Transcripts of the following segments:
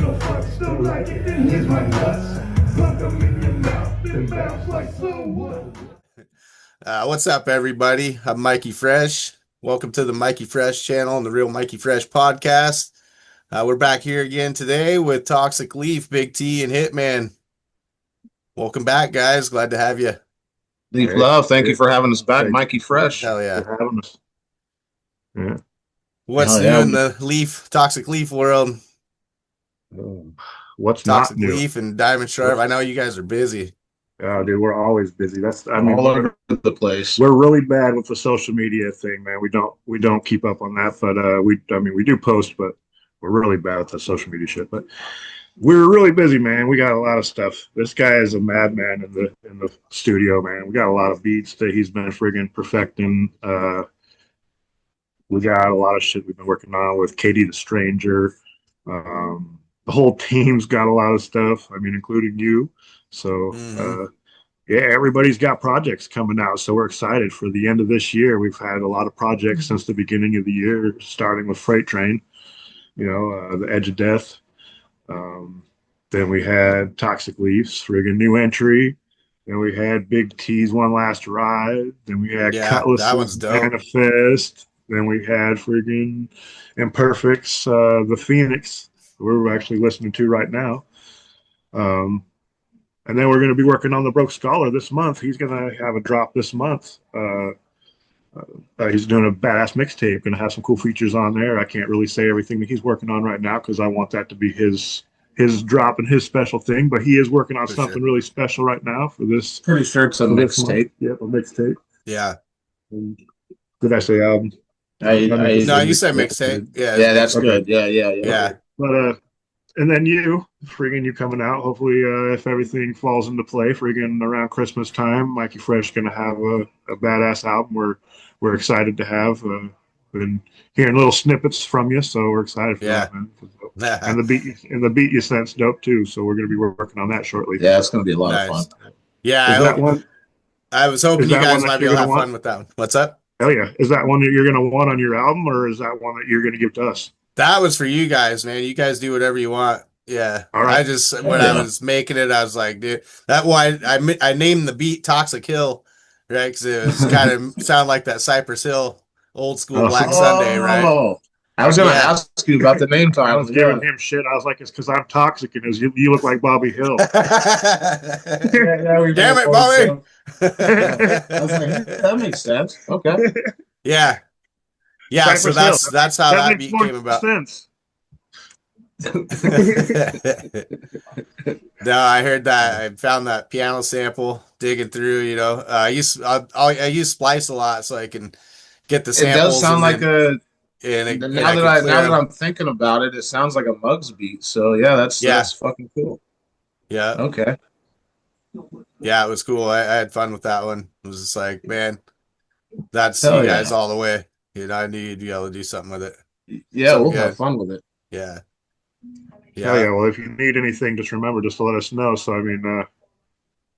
Your fuck still like it, then here's my nuts. Plug them in your mouth, then bounce like so what? What's up, everybody? I'm Mikey Fresh. Welcome to the Mikey Fresh channel and the Real Mikey Fresh Podcast. We're back here again today with Toxic Leaf, Big T, and Hitman. Welcome back, guys. Glad to have you. Leaf Love, thank you for having us back, Mikey Fresh. Hell yeah. For having us. Yeah. What's new in the Toxic Leaf world? What's Toxic not new? Leaf and Diamond Sharp. I know you guys are busy. Oh, dude, we're always busy. All over the place. We're really bad with the social media thing, man. We don't keep up on that, but we do post, but we're really bad with the social media shit. But we're really busy, man. We got a lot of stuff. This guy is a madman in the studio, man. We got a lot of beats that he's been friggin' perfecting. We got a lot of shit we've been working on with Katie the Stranger. The whole team's got a lot of stuff. I mean, including you. So, yeah, everybody's got projects coming out. So we're excited for the end of this year. We've had a lot of projects since the beginning of the year, starting with Freight Train, The Edge of Death. Then we had Toxic Leafs, friggin' new entry. Then we had Big T's One Last Ride. Then we had Cutlass's Manifest. Then we had friggin' Imperfect's The Phoenix, we're actually listening to right now. And then we're going to be working on the Broke Scholar this month. He's going to have a drop this month. He's doing a badass mixtape, going to have some cool features on there. I can't really say everything that he's working on right now because I want that to be his drop and his special thing. But he is working on something really special right now for this. Pretty sure it's a mixtape. Yep, a mixtape. Yeah. Did I say album? No, you said mixtape. Yeah, that's good. Yeah. But and then you coming out. Hopefully, if everything falls into play, around Christmas time, Mikey Fresh gonna have a badass album. We're excited to have. Been hearing little snippets from you, so we're excited for that, man. And the beat you sent's dope too. So we're gonna be working on that shortly. Yeah, it's gonna be a lot of fun. Yeah, I was hoping you guys might be able to have fun with that one. What's up? Hell yeah! Is that one that you're gonna want on your album, or is that one that you're gonna give to us? That was for you guys, man. You guys do whatever you want. Yeah. All right. I was making it, I was like, dude, that's why I named the beat Toxic Hill, right? Because it was kind of sound like that Cypress Hill old school Black Sunday, right? I was going to ask you about the name time. I was giving him shit. I was like, it's because I'm toxic and you look like Bobby Hill. Damn it, Bobby. I was like, that makes sense. Okay. Yeah. Yeah, Cypress so that's how that beat came about. Sense. No, I heard that. I found that piano sample digging through. I use Splice a lot so I can get the samples. It does sound like now that I'm thinking about it, it sounds like a Muggs beat. So yeah, that's fucking cool. Yeah. Okay. Yeah, it was cool. I had fun with that one. It was just like, man, that's you guys all the way. I knew you'd be able to do something with it. Yeah, we'll have fun with it. Yeah. Yeah. Well, if you need anything, just remember, just to let us know. So, I mean,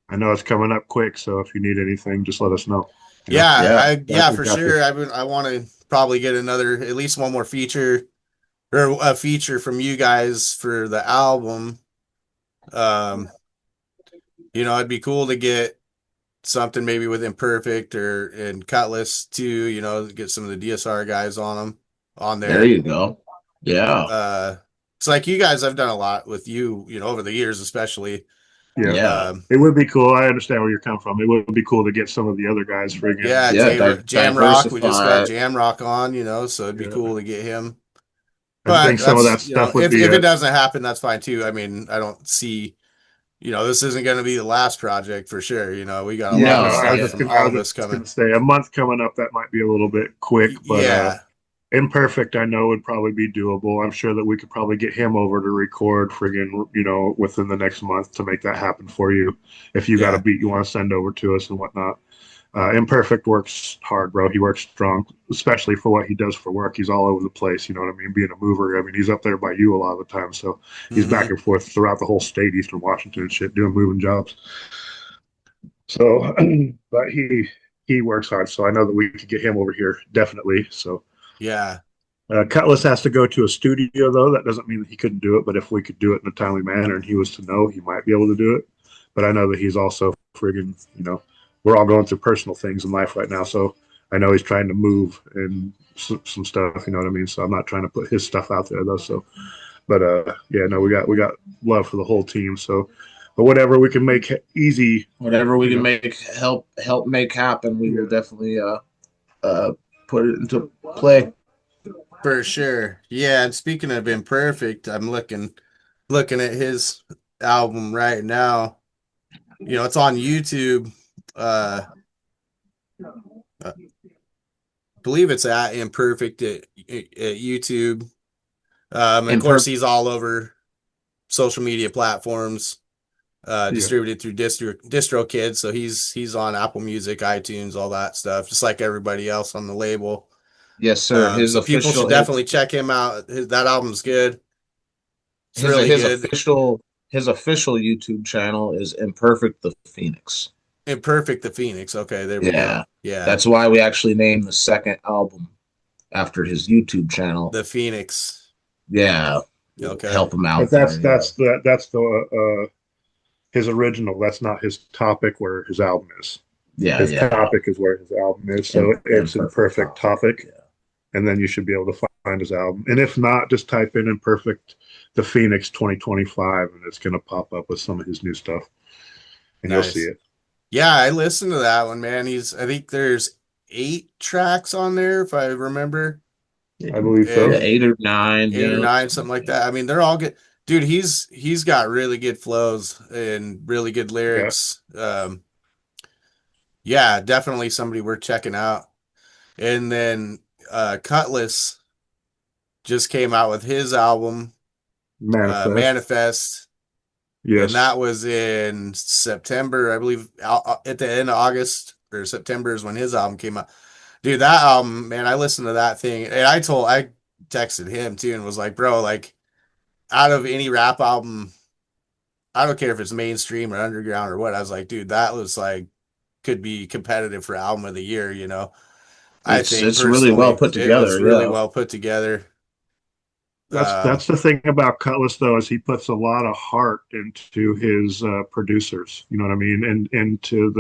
I know it's coming up quick. So if you need anything, just let us know. Yeah, for sure. I want to probably get at least one more feature or a feature from you guys for the album. It'd be cool to get something maybe with Imperfect and Cutlass too, get some of the DSR guys on there. There you go. Yeah. It's like you guys have done a lot with you, over the years, especially. Yeah. It would be cool. I understand where you're coming from. It would be cool to get some of the other guys friggin'. Yeah, Jam Rock. We just got Jam Rock on, so it'd be cool to get him. But I think some of that stuff would be. If it doesn't happen, that's fine too. I mean, I don't see. This isn't going to be the last project for sure. We got a lot of stuff from all this coming. Say a month coming up, that might be a little bit quick, but Imperfect, I know, would probably be doable. I'm sure that we could probably get him over to record within the next month to make that happen for you. If you got a beat you want to send over to us and whatnot. Imperfect works hard, bro. He works strong, especially for what he does for work. He's all over the place, you know what I mean? Being a mover, I mean, he's up there by you a lot of the time. So he's back and forth throughout the whole state, Eastern Washington and shit, doing moving jobs. So, but he works hard. So I know that we could get him over here, definitely. So, yeah. Cutlass has to go to a studio, though. That doesn't mean that he couldn't do it, but if we could do it in a timely manner and he was to know, he might be able to do it. But I know that he's also friggin', we're all going through personal things in life right now. So I know he's trying to move and some stuff, you know what I mean? So I'm not trying to put his stuff out there, though. So, but yeah, no, we got love for the whole team. So, but whatever we can make easy, whatever we can make help make happen, we will definitely put it into play. For sure. Yeah, and speaking of Imperfect, I'm looking at his album right now. It's on YouTube. I believe it's at Imperfect at YouTube. Of course, he's all over social media platforms, distributed through DistroKid. So he's on Apple Music, iTunes, all that stuff, just like everybody else on the label. Yes, sir. People should definitely check him out. That album's good. It's really good. His official YouTube channel is Imperfect the Phoenix. Imperfect the Phoenix. Okay, there we go. Yeah. That's why we actually named the second album after his YouTube channel. The Phoenix. Yeah. Okay. Help him out. But that's his original. That's not his topic where his album is. Yeah. His topic is where his album is. So it's Imperfect topic. Yeah. And then you should be able to find his album. And if not, just type in Imperfect the Phoenix 2025 and it's going to pop up with some of his new stuff. And You'll see it. Yeah, I listened to that one, man. I think there's 8 tracks on there, if I remember. I believe so. 8 or 9. 8 or 9, something like that. I mean, they're all good. Dude, he's got really good flows and really good lyrics. Yeah, definitely somebody worth checking out. And then Cutlass just came out with his album, Manifest. Yes. And that was in September, I believe, at the end of August or September is when his album came out. Dude, that album, man, I listened to that thing, and I texted him too and was like, bro, like, out of any rap album, I don't care if it's mainstream or underground or what, I was like, dude, that was like, could be competitive for album of the year, I think it's really well put together. It's really well put together. That's the thing about Cutlass, though, is he puts a lot of heart into his producers. You know what I mean, and into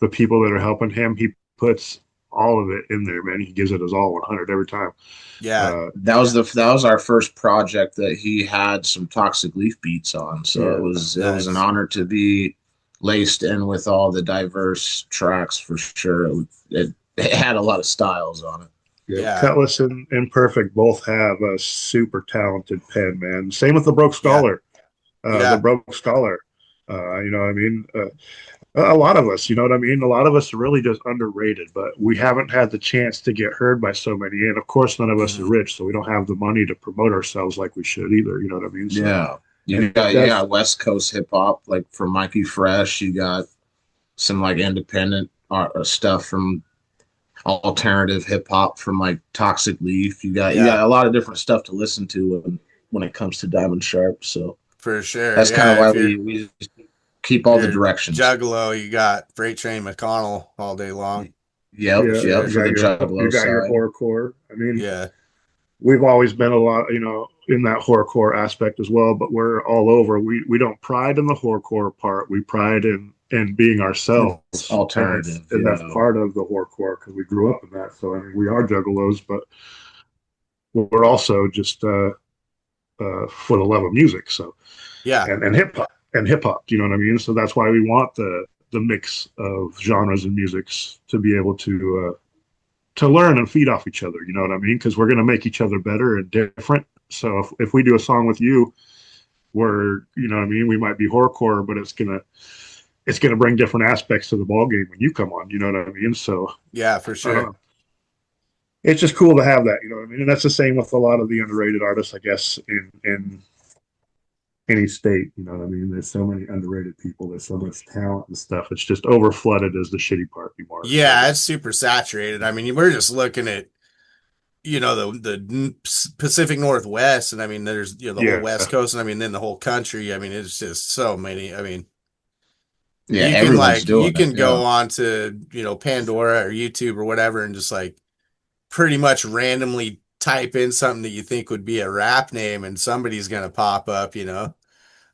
the people that are helping him. He puts all of it in there, man. He gives it his all, 100 every time. Yeah, that was our first project that he had some Toxic Leaf beats on. So it was an honor to be laced in with all the diverse tracks for sure. It had a lot of styles on it. Yeah. Cutlass and Imperfect both have a super talented pen, man. Same with the Broke Scholar. The Broke Scholar. You know what I mean? A lot of us, you know what I mean? A lot of us are really just underrated, but we haven't had the chance to get heard by so many. And of course, none of us are rich, so we don't have the money to promote ourselves like we should either. You know what I mean? So, you got West Coast hip hop, like from Mikey Fresh. You got some like independent stuff from alternative hip hop from like Toxic Leaf. You got a lot of different stuff to listen to when it comes to Diamond Sharp. So for sure, that's kind of why we keep all the directions. Juggalo, you got Freight Train McConnell all day long. Yep. For the Juggalo you got side. your horrorcore. I mean, yeah, we've always been a lot, in that horrorcore aspect as well. But we're all over. We don't pride in the horrorcore part. We pride in being ourselves. It's alternative. And that's part of the horrorcore because we grew up in that. So I mean, we are juggalos, but we're also just for the love of music. So and hip hop. You know what I mean? So that's why we want the mix of genres and musics to be able to learn and feed off each other. You know what I mean? Because we're going to make each other better and different. So if we do a song with you, where you know what I mean, we might be horrorcore, but it's gonna bring different aspects to the ball game when you come on. You know what I mean? So yeah, for sure. It's just cool to have that. You know what I mean? And that's the same with a lot of the underrated artists, I guess, in any state. You know what I mean? There's so many underrated people. There's so much talent and stuff. It's just over flooded is the shitty part anymore. Yeah, it's super saturated. I mean, we're just looking at the Pacific Northwest, and I mean, there's the whole West Coast, and I mean, then the whole country. I mean, it's just so many. I mean. Yeah, you can go on to Pandora or YouTube or whatever and just like pretty much randomly type in something that you think would be a rap name and somebody's gonna pop up, you know.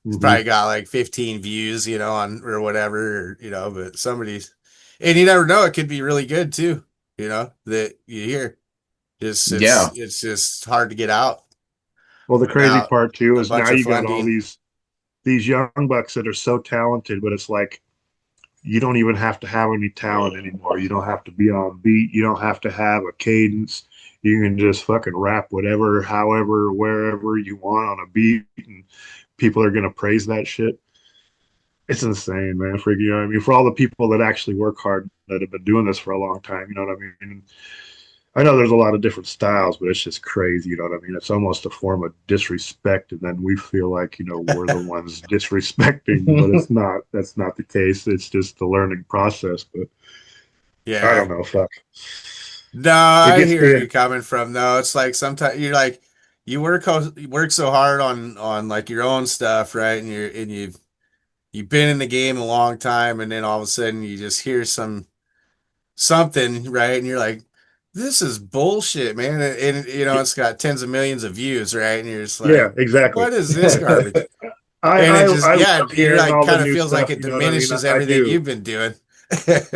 It's Hmm. probably got like 15 views, you know, on or whatever, or, you know, but somebody's, and you never know, it could be really good too, you know, that you hear. Just Yeah. it's just hard to get out Well, the crazy without part too a is now bunch of you got all funding. these young bucks that are so talented, but it's like you don't even have to have any talent anymore. You don't have to be on beat. You don't have to have a cadence. You can just fucking rap whatever, however, wherever you want on a beat, and people are gonna praise that shit. It's insane, man. For you know what I mean, for all the people that actually work hard that have been doing this for a long time, you know what I mean. I know there's a lot of different styles, but it's just crazy. You know what I mean? It's almost a form of disrespect, and then we feel like we're the ones disrespecting, but it's not. That's not the case. It's just the learning process. But I Yeah. don't know. Fuck. No, It I gets hear me. you coming from though. It's like sometimes you're like you work so hard on like your own stuff, right? And you've been in the game a long time, and then all of a sudden you just hear something, right? And you're like, this is bullshit, man. And you know, it's got tens of millions of views, right? And you're just Yeah, like, exactly. what is this garbage? I And I it just, I yeah, love you're hearing like all the kind of new feels like stuff. it You know what I mean? diminishes I everything do. you've been doing.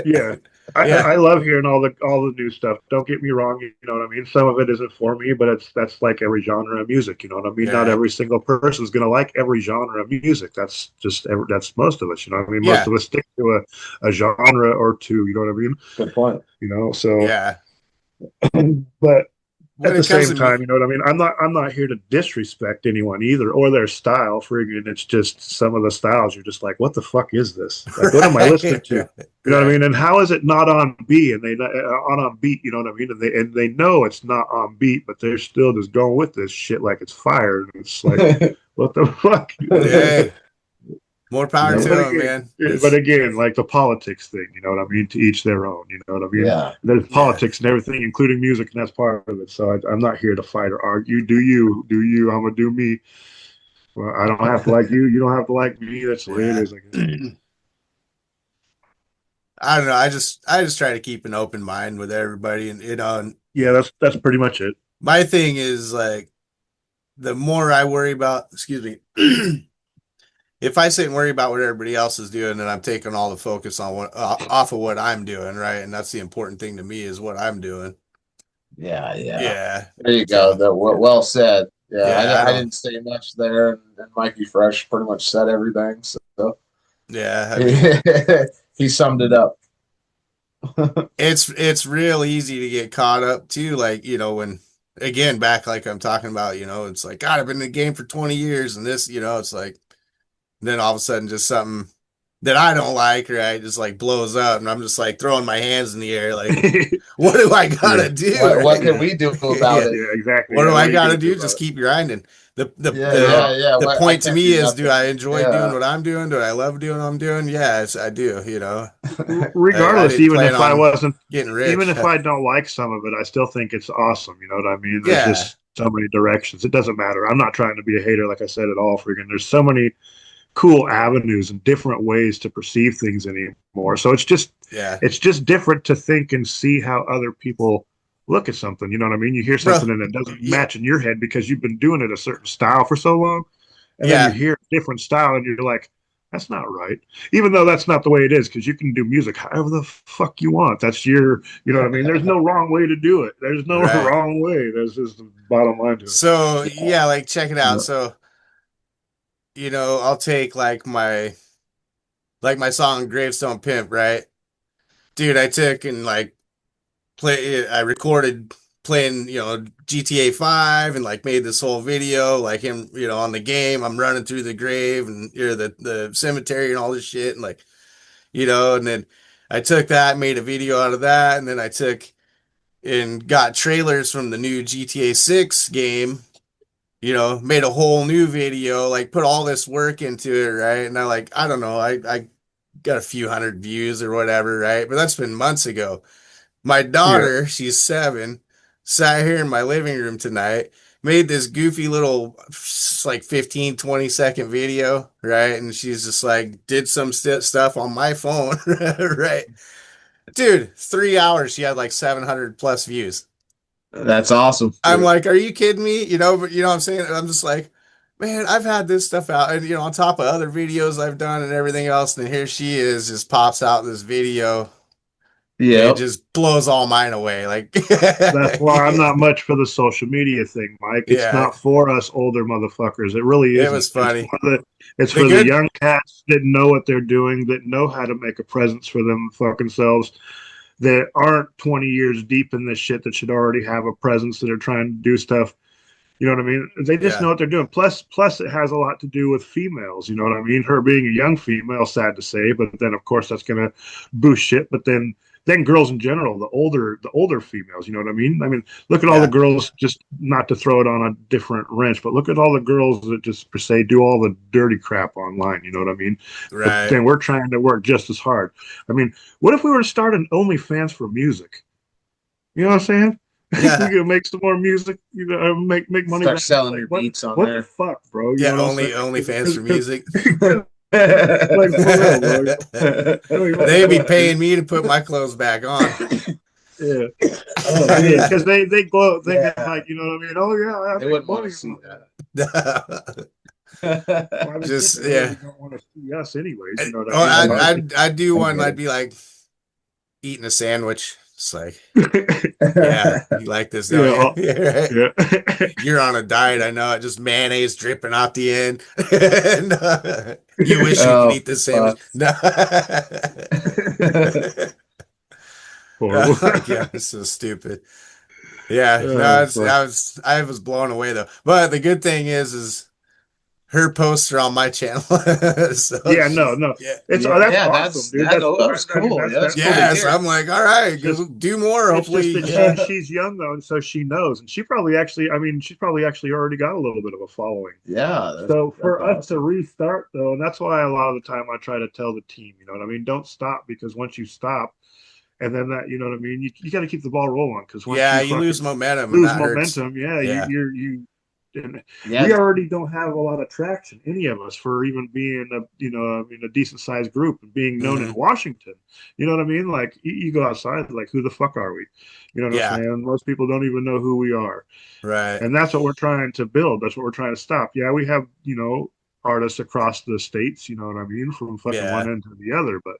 Yeah. Yeah, I love hearing all the new stuff. Don't get me wrong, you know what I mean? Some of it isn't for me, but that's like every genre of music, you know what I mean? Not yeah, every single person is gonna like every genre of music. That's most of us, you know what I mean? Most yeah, of us stick to a genre or two, you know what I mean? Good point. So yeah. but When at the it comes same to time, me, you know what I mean? I'm not here to disrespect anyone either or their style. Friggin', it's just some of the styles you're just like, what the fuck is this? Like, what am I listening right, to? You know what I right. mean? And how is it not on beat? And they on beat, you know what I mean? And they know it's not on beat, but they're still just going with this shit like it's fire. And it's like, what the fuck? Hey, more power to But them, again, man. It's like the politics thing, you know what I mean? To each their own, you know what I mean? Yeah. There's yeah, politics and everything, including music, and that's part of it. So I'm not here to fight or argue. Do you? Do you? I'm gonna do me. Well, I don't have to like you. You don't have to like me. That's the way it yeah. is, I guess. I don't know. I just try to keep an open mind with everybody, and you know, and Yeah, that's pretty much it. my thing is like the more I worry about, excuse me, if I sit and worry about what everybody else is doing, then I'm taking all the focus on what off of what I'm doing, right? And that's the important thing to me is what I'm doing. Yeah, yeah. Yeah. There you go. So That well said. Yeah, yeah, I I don't. didn't say much there, and Mikey Fresh pretty much said everything. So Yeah, I mean, he summed it up. it's real easy to get caught up too. Like you know when again back like I'm talking about, you know, it's like God, I've been in the game for 20 years, and this, you know, it's like then all of a sudden just something that I don't like, right, just like blows up, and I'm just like throwing my hands in the air, like, what do I Yeah, gotta do, What right? can yeah, we do about Yeah. it? yeah, exactly. What Yeah, do what I are you gotta gonna do do? about Just it? keep grinding. Yeah, yeah, yeah. The What I point to can't me do is, do I nothing. enjoy doing Yeah. what I'm doing? Do I love doing what I'm doing? Yes, I do, you know. I Regardless, didn't plan on getting even rich. if I don't like some of it, I still think it's awesome. You know what I mean? There's Yeah. just so many directions. It doesn't matter. I'm not trying to be a hater, like I said at all. Freaking, there's so many cool avenues and different ways to perceive things anymore. So Yeah. it's just different to think and see how other people look at something. You know what I mean? You hear Bro. something and it doesn't Yeah. match in your head because you've been doing it a certain style for so long, and then you Yeah. hear a different style and you're like, that's not right. Even though that's not the way it is, because you can do music however the fuck you want. That's your, you know what I mean? There's no wrong way to do it. There's no Right. wrong way. There's just the bottom line to it. So Yeah. yeah, like check it out. Yeah. So, you know, I'll take like my song Gravestone Pimp, right? Dude, I took and like I recorded playing, you know, GTA 5 and like made this whole video, like him, you know, on the game. I'm running through the grave and you know the cemetery and all this shit and like, you know, and then I took that, made a video out of that, and then I took and got trailers from the new GTA 6 game, you know, made a whole new video, like put all this work into it, right? And I don't know, I got a few hundred views or whatever, right? But that's been months ago. My Yeah. daughter, she's 7, sat here in my living room tonight, made this goofy little like 15, 20-second video, right? And she's just like did some stuff on my phone, right? Dude, 3 hours, she had like 700 plus views. That's awesome. I'm like, are you kidding me? But what I'm saying? I'm just like, man, I've had this stuff out, and on top of other videos I've done and everything else, and here she is, just pops out this video. It Yep. just blows all mine away. Like, That's why I'm not much for the social media thing, Mike. It's yeah, not for us older motherfuckers. It really it isn't. was funny. It's The for the good, young cats that know what they're doing, that know how to make a presence for them fucking selves, that aren't 20 years deep in this shit, that should already have a presence, that are trying to do stuff. You know what I mean? They just yeah, know what they're doing. Plus, it has a lot to do with females. You know what I mean? Her being a young female, sad to say, but then of course that's gonna boost shit. But then girls in general, the older females. You know what I mean? I mean, look at all the yeah, girls. Just not to throw it on a different wrench, but look at all the girls that just per se do all the dirty crap online. You know what I mean? But right. then we're trying to work just as hard. I mean, what if we were to start an OnlyFans for music? You know what I'm saying? We Yeah, could make some more music, make money. Start Back. selling Like, your what, beats on what the there. fuck, bro? You yeah. know what I'm saying? Only fans for music. Like for real, bro. They'd be paying me to put my clothes back on. Yeah. Oh, I mean, man. because they glow, they Yeah. get like, you know what I mean? Oh yeah, I They make wouldn't want money to see on that. that. Why would Just they yeah. really don't want to see us anyways? You know what Oh, I mean? I'd do I one. get I'd it. be like eating a sandwich. It's like, Like, yeah, you like this, don't yeah, you? Yeah. yeah. You're on a diet, I know it. Just mayonnaise dripping out the end. And, you wish you could Oh, eat this sandwich. fuck. No. Horrible. Like, yeah, it's so stupid. Yeah, no, Oh, fuck. I was blown away though. But the good thing is her posts are on my channel. So Yeah, no, she's no. yeah. It's Yeah, that's yeah, awesome, dude. that was I mean, cool. Yeah, that's that's cool to Yeah, so hear. I'm like, all right, it's just do more. it's just Hopefully, that yeah. she's young though, and so she knows, and she probably actually, I mean, she's probably actually already got a little bit of a following. Yeah, So that's for us to awesome. restart though, and that's why a lot of the time I try to tell the team, you know what I mean, don't stop, because once you stop, and then that, you know what I mean, you got to keep the ball rolling, because once Yeah, you you lose fucking momentum and lose that hurts. momentum, yeah, Yeah. you and we Yeah, already don't have a lot of traction, any of us, for even being a, you know, I mean, a decent sized group and being known in Hmm. Washington. You know what I mean? Like you go outside, like who the fuck are we? You know what I'm Yeah, saying? Most people don't even know who we are, right. and that's what we're trying to build. That's what we're trying to stop. Yeah, we have, artists across the states. You know what I mean? From fucking one Yeah. end to the other, but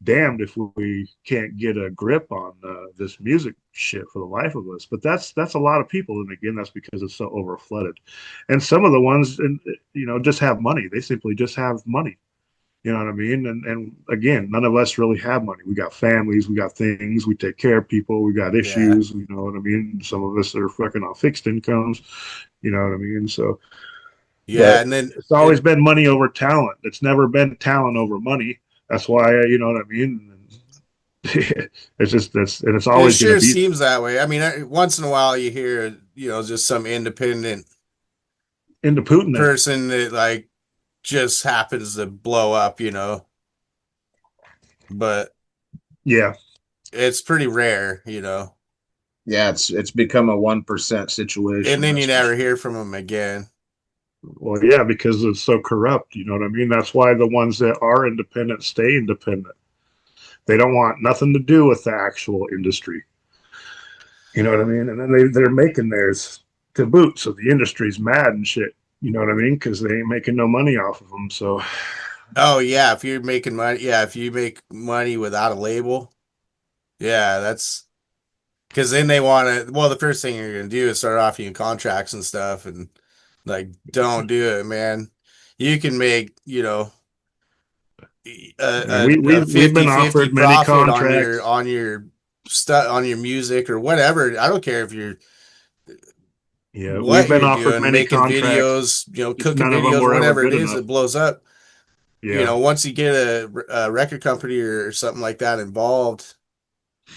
damned if we can't get a grip on this music shit for the life of us. But that's a lot of people, and again, that's because it's so overflooded. And some of the ones, and just have money. They simply just have money. You know what I mean? And again, none of us really have money. We got families, we got things, we take care of people, we got Yeah. issues. You know what I mean? Some of us are fucking on fixed incomes. You know what I mean? So, Yeah, but and then it's always been money over talent. It's never been talent over money. That's why, you know what I mean? It's just that's, and it's it always going to sure be seems that way. I mean, once in a while you hear, just some independent into Putin. person that like just happens to blow up. But Yeah, it's pretty rare. yeah, it's become a 1% And situation. then you That's for never sure. hear from them again. well, yeah, because it's so corrupt. You know what I mean? That's why the ones that are independent stay independent. They don't want nothing to do with the actual industry. You know what I mean? And then they're making theirs to boot, so the industry's mad and shit. You know what I mean? Because they ain't making no money off of them. So Oh yeah, if you're making money, yeah, if you make money without a label, yeah, that's because then they want to. Well, the first thing you're gonna do is start offering you contracts and stuff, and like, don't do it, man. You can make, I mean, a we've been 50/50 offered many profit on your contracts. on your stuff on your music or whatever. I don't care if you're Yeah, we've what been you're offered doing, many making contracts. videos, Just cooking none of them videos, were ever whatever it good is enough. that blows up. Yeah. Once you get a record company or something like that involved,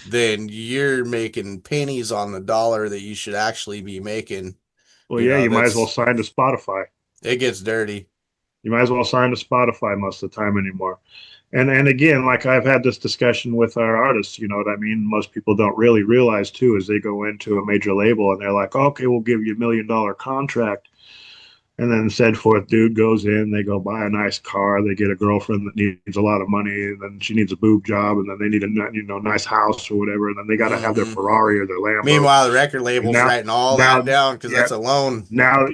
then you're making pennies on the dollar that you should actually be making. Well, yeah, you might as well That's sign to Spotify. it gets dirty. You might as well sign to Spotify most of the time anymore. And again, like I've had this discussion with our artists, you know what I mean? Most people don't really realize too, is they go into a major label and they're like, okay, we'll give you $1 million contract. And then said fourth dude goes in, they go buy a nice car, they get a girlfriend that needs a lot of money, and then she needs a boob job, and then they need a nice house or whatever, and then they got to have their Mm-hmm. Ferrari or their Lambo. Meanwhile, the record And label's writing all that down because yeah, that's a loan. now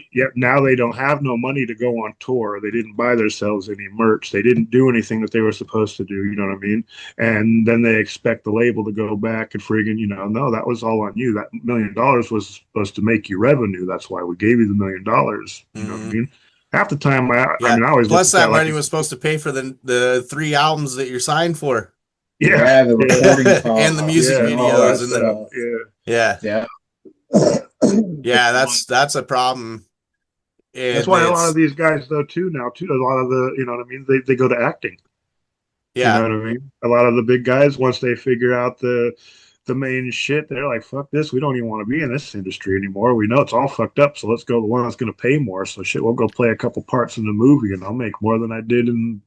they don't have no money to go on tour. They didn't buy themselves any merch. They didn't do anything that they were supposed to do. You know what I mean? And then they expect the label to go back and friggin', no, that was all on you. That $1 million was supposed to make you revenue. That's why we gave you the $1 million. You know what I mean? Half the time, I always plus that money like, was supposed to pay for the 3 albums that you're signed for. Yeah, the recording and the music videos and that's a problem. And that's why a lot of these guys though too a lot of the, you know what I mean, they go to acting. Yeah. You know what I mean? A lot of the big guys, once they figure out the main shit, they're like, fuck this, we don't even want to be in this industry anymore. We know it's all fucked up, so let's go the one that's going to pay more. So shit, we'll go play a couple parts in the movie and I'll make more than I did in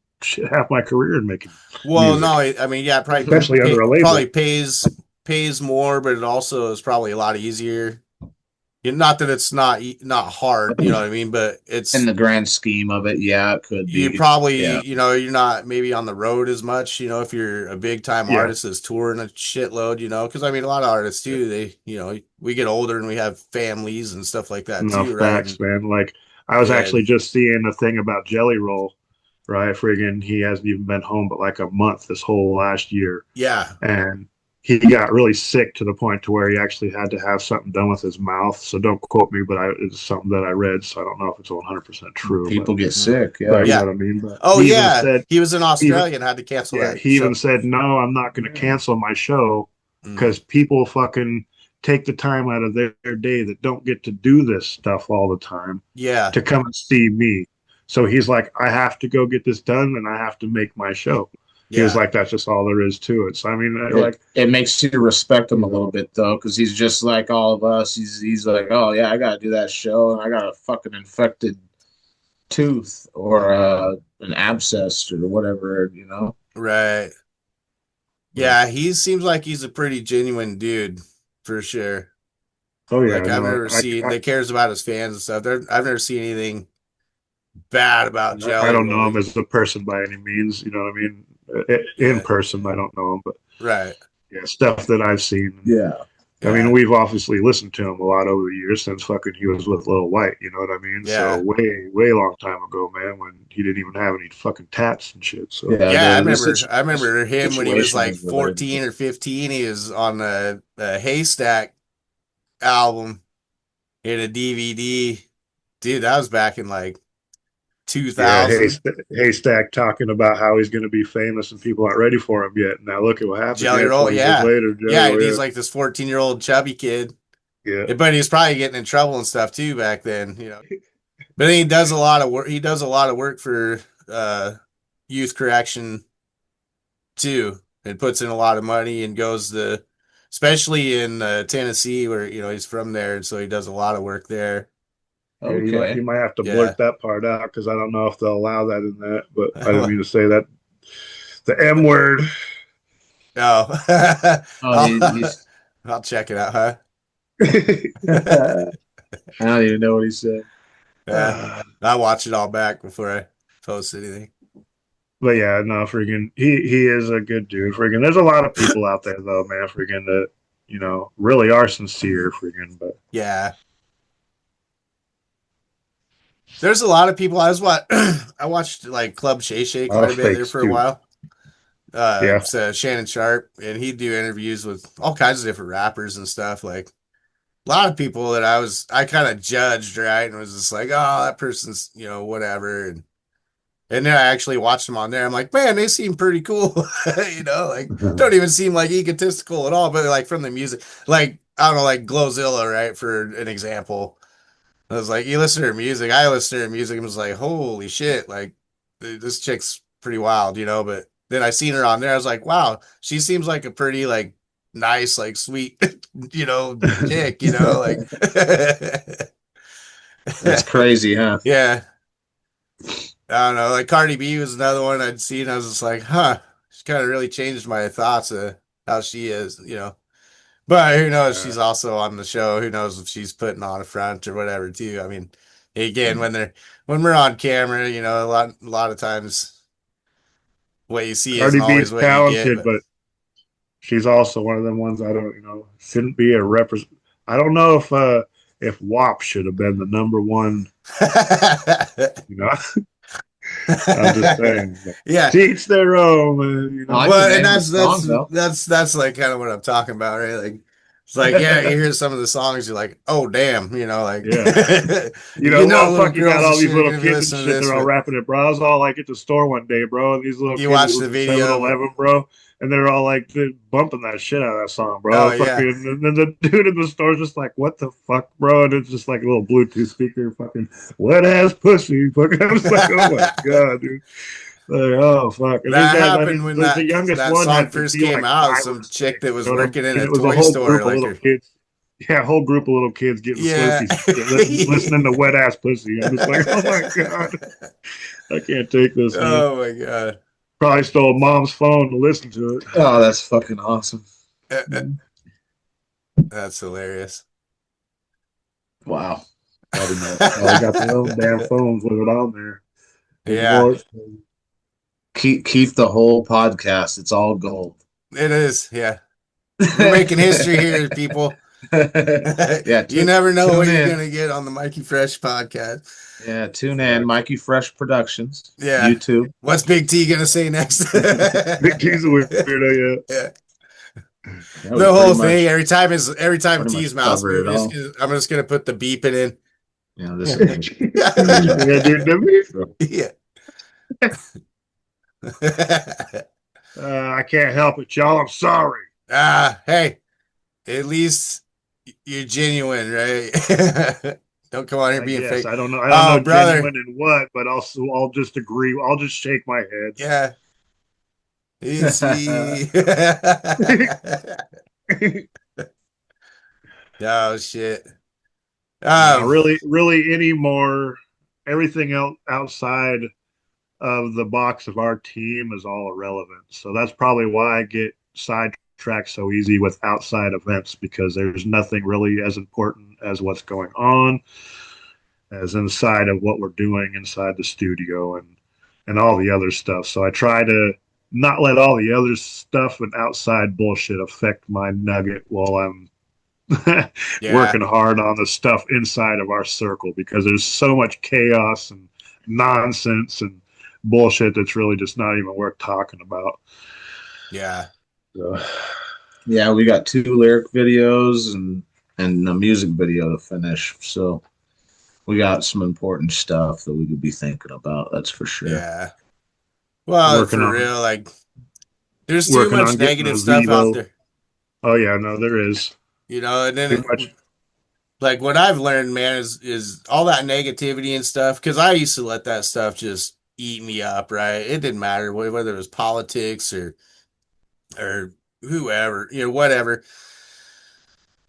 half my career in making music. No, I mean, yeah, probably especially under a label. Probably pays more, but it also is probably a lot easier. Not that it's not hard, you know what I mean, but it's in the grand scheme of it. Yeah, it could be. You probably, you're not maybe on the road as much, if you're a big time artist that's touring a shitload, because I mean, a lot of artists too, they, we get older and we have families and stuff like that too, right? Facts, man. Like I was actually just seeing a thing about Jelly Roll, right? Friggin', he hasn't even been home but like a month this whole last year. Yeah. And he got really sick to the point to where he actually had to have something done with his mouth. So don't quote me, but it's something that I read, so I don't know if it's 100% true. People get sick, you know what I mean? But he was in Australia and had to cancel that. He even said, no, I'm not going to cancel my show because people fucking take the time out of their day that don't get to do this stuff all the time to come and see me. So he's like, I have to go get this done and I have to make my show. He was like, that's just all there is to it. So I mean, it makes you respect him a little bit though, because he's just like all of us. He's like, oh yeah, I gotta do that show, and I got a fucking infected tooth or an abscess or whatever, Right. Yeah, he seems like he's a pretty genuine dude for sure. Oh yeah, like I've never seen that cares about his fans and stuff. I've never seen anything bad about Jelly. I don't know him as a person by any means. You know what I mean? In person, I don't know him, but stuff that I've seen. I mean, we've obviously listened to him a lot over the years since fucking he was with Lil White. You know what I mean? So way long time ago, man, when he didn't even have any fucking tats and shit. So I remember him when he was like 14 or 15. He was on a Haystack album in a DVD. Dude, that was back in like 2000. Haystack talking about how he's going to be famous and people aren't ready for him yet. Now look at what happened. Jelly Roll, later, he's like this 14-year-old chubby kid. Yeah, but he was probably getting in trouble and stuff too back then, But then he does a lot of work. He does a lot of work for youth correction too, and puts in a lot of money and goes to, especially in Tennessee, where he's from there, and so he does a lot of work there. Okay. You might have to blurt that part out because I don't know if they'll allow that in that, but I didn't mean to say that. The M word. No. I'll check it out, huh? I don't even know what he said. I watch it all back before I post anything. But yeah, no, freaking, he is a good dude. Freaking, there's a lot of people out there though, man. Freaking that really are sincere. Freaking, but there's a lot of people. I watched like Club Shay Shay quite a bit there for a while. So Shannon Sharp, and he'd do interviews with all kinds of different rappers and stuff. Like a lot of people that I kind of judged, right, and was just like, oh, that person's whatever, and then I actually watched them on there. I'm like, man, they seem pretty cool, like don't even seem like egotistical at all. But like from the music, like I don't know, like Glowzilla, right, for an example. I was like, you listen to her music. I listened to her music and was like, holy shit, like this chick's pretty wild, But then I seen her on there. I was like, wow, she seems like a pretty like nice, like sweet, chick, like. That's crazy, huh? Yeah. I don't know. Like Cardi B was another one I'd seen. I was just like, huh. She kind of really changed my thoughts of how she is, But who knows? She's also on the show. Who knows if she's putting on a front or whatever, too. I mean, again, when we're on camera, you know, a lot of times what you see isn't Cardi always B's what you get, talented, but she's also one of them ones I don't, shouldn't be a represent. I don't know if WAP should have been the number one. You know, I'm just saying. yeah. Teach their own. I Well, can and name the song, though. that's like kind of what I'm talking about, right? Like it's like, yeah, you hear some of the songs, you're like, oh damn, you know, like Yeah. you know, Well, little fuck, you got girls and all these shit are little gonna be kids and listening to shit. this, They're all but rapping it, bro. I was all like at the store one day, bro, and these little you kids watch was the at video of it. 7-Eleven, bro, and they're all like bumping that shit out of that song, bro. Oh yeah. Fucking, and then the dude in the store's just like, what the fuck, bro? And it's just like a little Bluetooth speaker, fucking wet ass pussy. Fucking, I'm just like, oh my god, dude. Like, oh fuck. And these That guys, I happened mean, when the youngest that one song had to first be came like out. 5 or Some 6. chick that was You know what I working mean? in And a it was a toy whole store, group of like little her. kids. Yeah, a whole group of little kids getting Yeah. swoopy, listening to wet ass pussy. I'm just like, oh my god, I can't take this, man. Oh my god. Probably stole mom's phone to listen to it. Oh, that's fucking awesome. That's hilarious. Wow. Probably not. Probably got their own damn phones with it on there. Yeah, Keep the whole podcast. It's all gold. it is. Yeah. We're making history here, people. Yeah, You never know what tune you're in. gonna get on the Mikey Fresh podcast. Yeah, tune in. Mikey Fresh Productions. Yeah. YouTube. What's Big T gonna say next? Big T's a weirdo, yeah. Yeah. Yeah, we The whole pretty thing. much Every time pretty T's much mouse covered it moves, all. I'm just gonna put the beeping in. Yeah, this is Yeah, dude, Yeah. I can't help it, y'all. I'm sorry. Hey, at least you're genuine, right? Don't come on here I being guess fake. I don't know. Oh, brother. Genuine in what, but I'll just agree. I'll just shake my head. Yeah. Easy. Oh shit. Really anymore. Everything else outside of the box of our team is all irrelevant. So that's probably why I get sidetracked so easy with outside events, because there's nothing really as important as what's going on as inside of what we're doing inside the studio and all the other stuff. So I try to not let all the other stuff and outside bullshit affect my nugget while I'm Yeah. working hard on the stuff inside of our circle, because there's so much chaos and nonsense and bullshit that's really just not even worth talking about. Yeah. So, Yeah, we got 2 lyric videos and a music video to finish. So we got some important stuff that we could be thinking about. That's for sure. Yeah. Well, Working for on- real, like there's too working much on getting negative a stuff Vivo. out there. Oh yeah, no, there is You know, and then too much. like what I've learned, man, is all that negativity and stuff. Because I used to let that stuff just eat me up, right? It didn't matter whether it was politics or whoever, you know, whatever.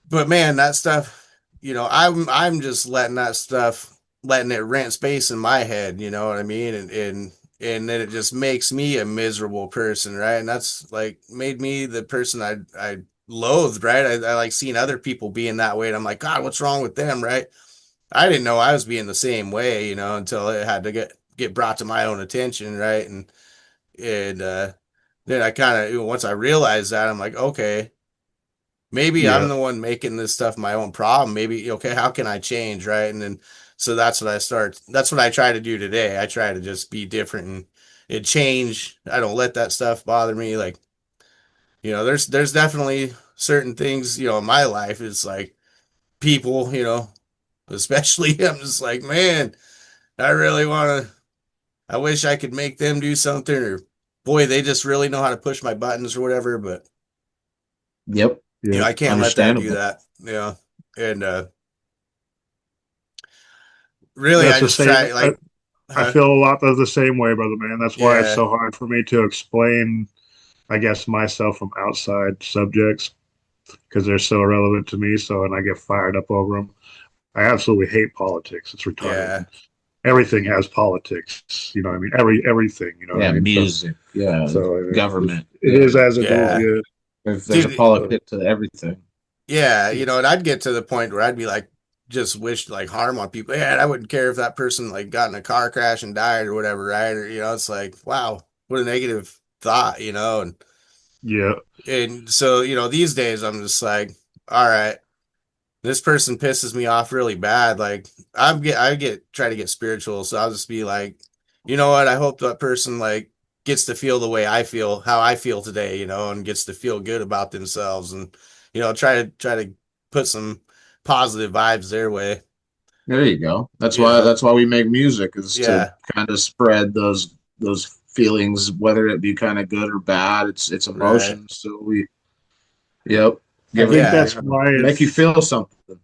But man, that stuff, you know, I'm just letting it rent space in my head. You know what I mean? And then it just makes me a miserable person, right? And that's like made me the person I loathed, right? I like seeing other people being that way, and I'm like, God, what's wrong with them, right? I didn't know I was being the same way, you know, until it had to get brought to my own attention, right? And then I kind of, once I realized that, I'm like, okay, maybe I'm the one making this stuff my own problem. Maybe, okay, how can I change, right? And then so that's what I try to do today. I try to just be different and change. I don't let that stuff bother me. Like, you know, there's definitely certain things, you know, in my life. It's like people, you know, especially I'm just like, man, I wish I could make them do something, or boy, they just really know how to push my buttons or whatever. But Yep. you know, I can't let that do that. You know, and really, That's I the just same. try like. I feel a lot of the same way, brother, man. That's why it's Yeah. so hard for me to explain, I guess, myself from outside subjects, because they're so irrelevant to me. So, and I get fired up over them. I absolutely hate politics. It's retarded. Yeah. Everything has politics. You know what I mean? Everything, you know what Yeah, I mean? music. Yeah, So, I mean, government. It is as it is. Yeah. Yeah. There's a Dude, politics to everything. Yeah, you know, and I'd get to the point where I'd be like, just wish like harm on people. Yeah, I wouldn't care if that person like got in a car crash and died or whatever, right? Or it's like, wow, what a negative thought, Yeah. and so these days I'm just like, all right, this person pisses me off really bad. Like try to get spiritual, so I'll just be like, you know what? I hope that person like gets to feel the way I feel, how I feel today, and gets to feel good about themselves, and try to put some positive vibes their way. There you go. That's You why know? we make music, is to Yeah, kind of spread those feelings, whether it be kind of good or bad. It's right. emotions. So yep, I give it, think Yeah. that's why make you it's feel something. I think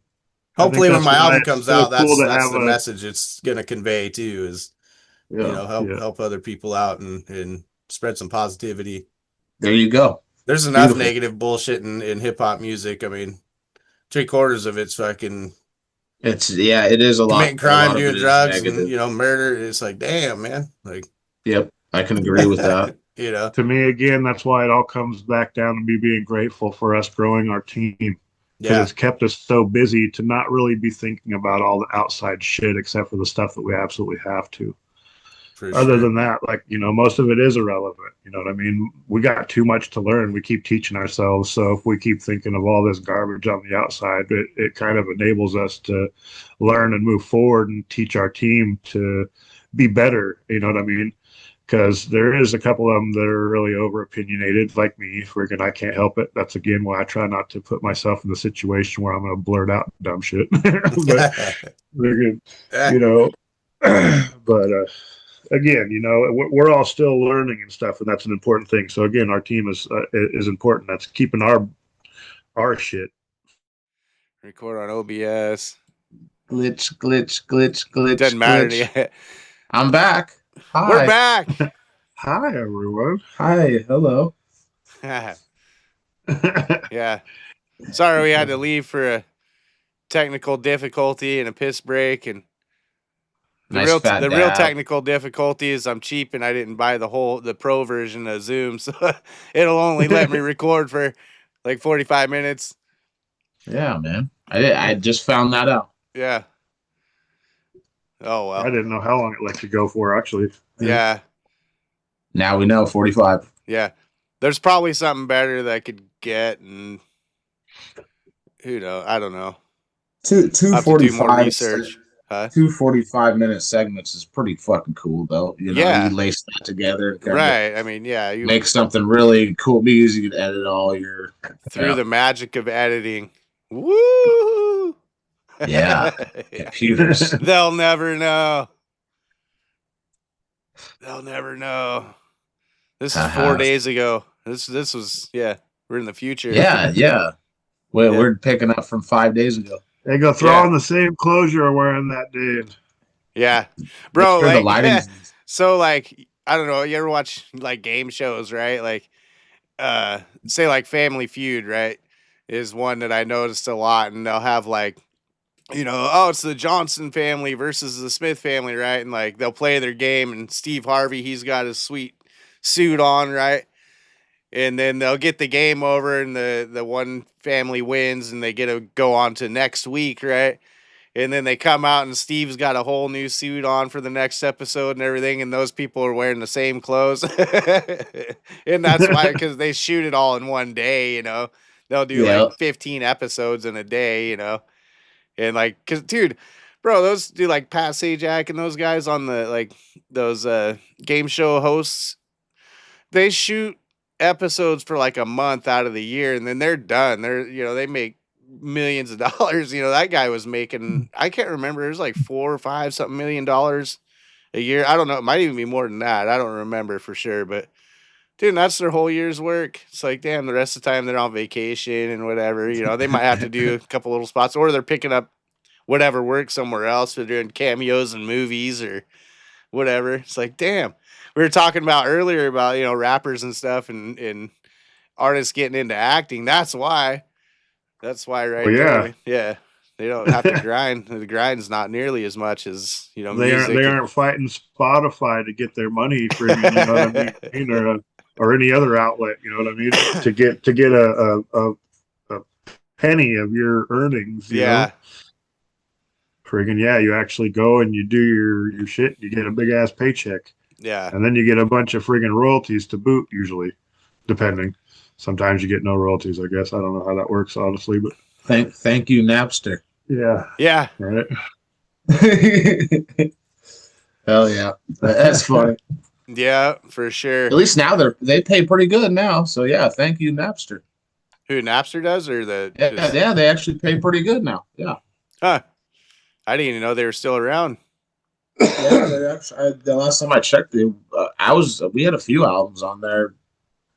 Hopefully when that's my why album it's comes so out, cool that's to that's have the a message it's gonna convey too, is Yeah, help yeah. help other people out and spread some positivity. there you go. There's enough Beautiful. negative bullshit in hip hop music. I mean, 3/4 of it's fucking It is a lot. committing A crime, lot of it doing is drugs, and negative. murder. It's like, damn, man. Like, Yep, I can agree with that. To me, again, that's why it all comes back down to me being grateful for us growing our team because yeah, it's kept us so busy to not really be thinking about all the outside shit except for the stuff that we absolutely have to. for Other sure. than that, like, most of it is irrelevant. You know what I mean? We got too much to learn. We keep teaching ourselves. So if we keep thinking of all this garbage on the outside, it kind of enables us to learn and move forward and teach our team to be better. You know what I mean? Because there is a couple of them that are really over opinionated, like me. Freaking, I can't help it. That's again why I try not to put myself in the situation where I'm going to blurt out dumb shit. But freaking, you know, but again, we're all still learning and stuff, and that's an important thing. So again, our team is important. That's keeping our shit. Record on OBS. Glitch, glitch, glitch, glitch, Doesn't matter to glitch. you. I'm back. We're Hi. back. Hi, everyone. Hi. Hello. Yeah. Sorry we had to leave for a technical difficulty and a piss break, and Nice fat the real dab. technical difficulty is I'm cheap and I didn't buy the pro version of Zoom, so it'll only let me record for like 45 minutes. Yeah, man. I just found that out. Yeah. Oh I well. didn't know how long it let you go for, actually. Yeah. Now we know 45. Yeah. There's probably something better that I could get, and who knows? I don't know. Two I'll have to do more 45 research. Huh? 2 45-minute segments is pretty fucking cool, though. Yeah. You lace that together and kind of Right. I mean, yeah, you make something really cool. Be easy to edit all your through the magic of editing. Woo! Yeah. Computers. They'll never know. They'll never know. This is 4 days ago. This was we're in the future. Yeah. Well, Yeah. we're picking up from 5 days ago. They go throw on the same clothes you're wearing that day. Yeah, bro. Make sure the Like, lighting's so like I don't know. You ever watch like game shows, right? Like, say like Family Feud, right? Is one that I noticed a lot, and they'll have like, oh, it's the Johnson family versus the Smith family, right? And like they'll play their game, and Steve Harvey, he's got his sweet suit on, right? And then they'll get the game over, and the one family wins, and they get to go on to next week, right? And then they come out, and Steve's got a whole new suit on for the next episode and everything, and those people are wearing the same clothes. And that's why, because they shoot it all in one day, They'll do like 15 episodes in a day, And like, because, dude, bro, those do like Pat Sajak and those guys on the, like, those game show hosts, they shoot episodes for like a month out of the year, and then they're done. They make millions of dollars. That guy was making, I can't remember, it was like 4 or 5 something $1,000,000 a year. I don't know, it might even be more than that. I don't remember for sure, but dude, that's their whole year's work. It's like, damn, the rest of the time they're on vacation and whatever. They might have to do a couple little spots, or they're picking up whatever work somewhere else. They're doing cameos in movies or whatever. It's like, damn. We were talking about earlier about, rappers and stuff and artists getting into acting. That's why right there. Yeah. They don't have to grind. The grind's not nearly as much as, music. They aren't fighting Spotify to get their money, friggin', you know what I mean, or any other outlet, you know what I mean, to get a penny of your earnings. You know? friggin' yeah, you actually go and you do your shit, you get a big ass paycheck. Yeah. And then you get a bunch of friggin' royalties to boot, usually, depending. Sometimes you get no royalties, I guess. I don't know how that works, honestly, but Thank you, Napster. yeah. Yeah. Right. Hell yeah, that's funny. Yeah, for sure. At least now they pay pretty good now. So yeah, thank you, Napster. Who, Napster does, or the? Yeah, they actually pay pretty good now. Yeah. Huh. I didn't even know they were still around. Yeah, they actually. The last time I checked, we had a few albums on there,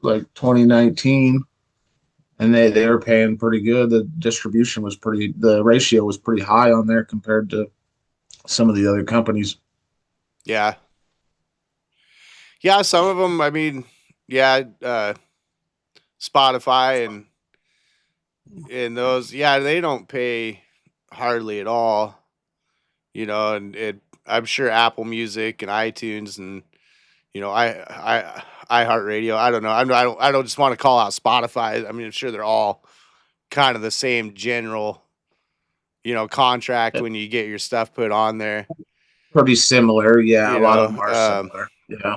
like 2019, and they were paying pretty good. The distribution was the ratio was pretty high on there compared to some of the other companies. Yeah. Yeah, some of them, I mean, yeah, Spotify and those, yeah, they don't pay hardly at all, and I'm sure Apple Music and iTunes and iHeartRadio. I don't know. I don't just want to call out Spotify. I mean, I'm sure they're all kind of the same general, contract when you get your stuff put on there. Pretty similar, yeah. You A lot know, of them are similar. Yeah.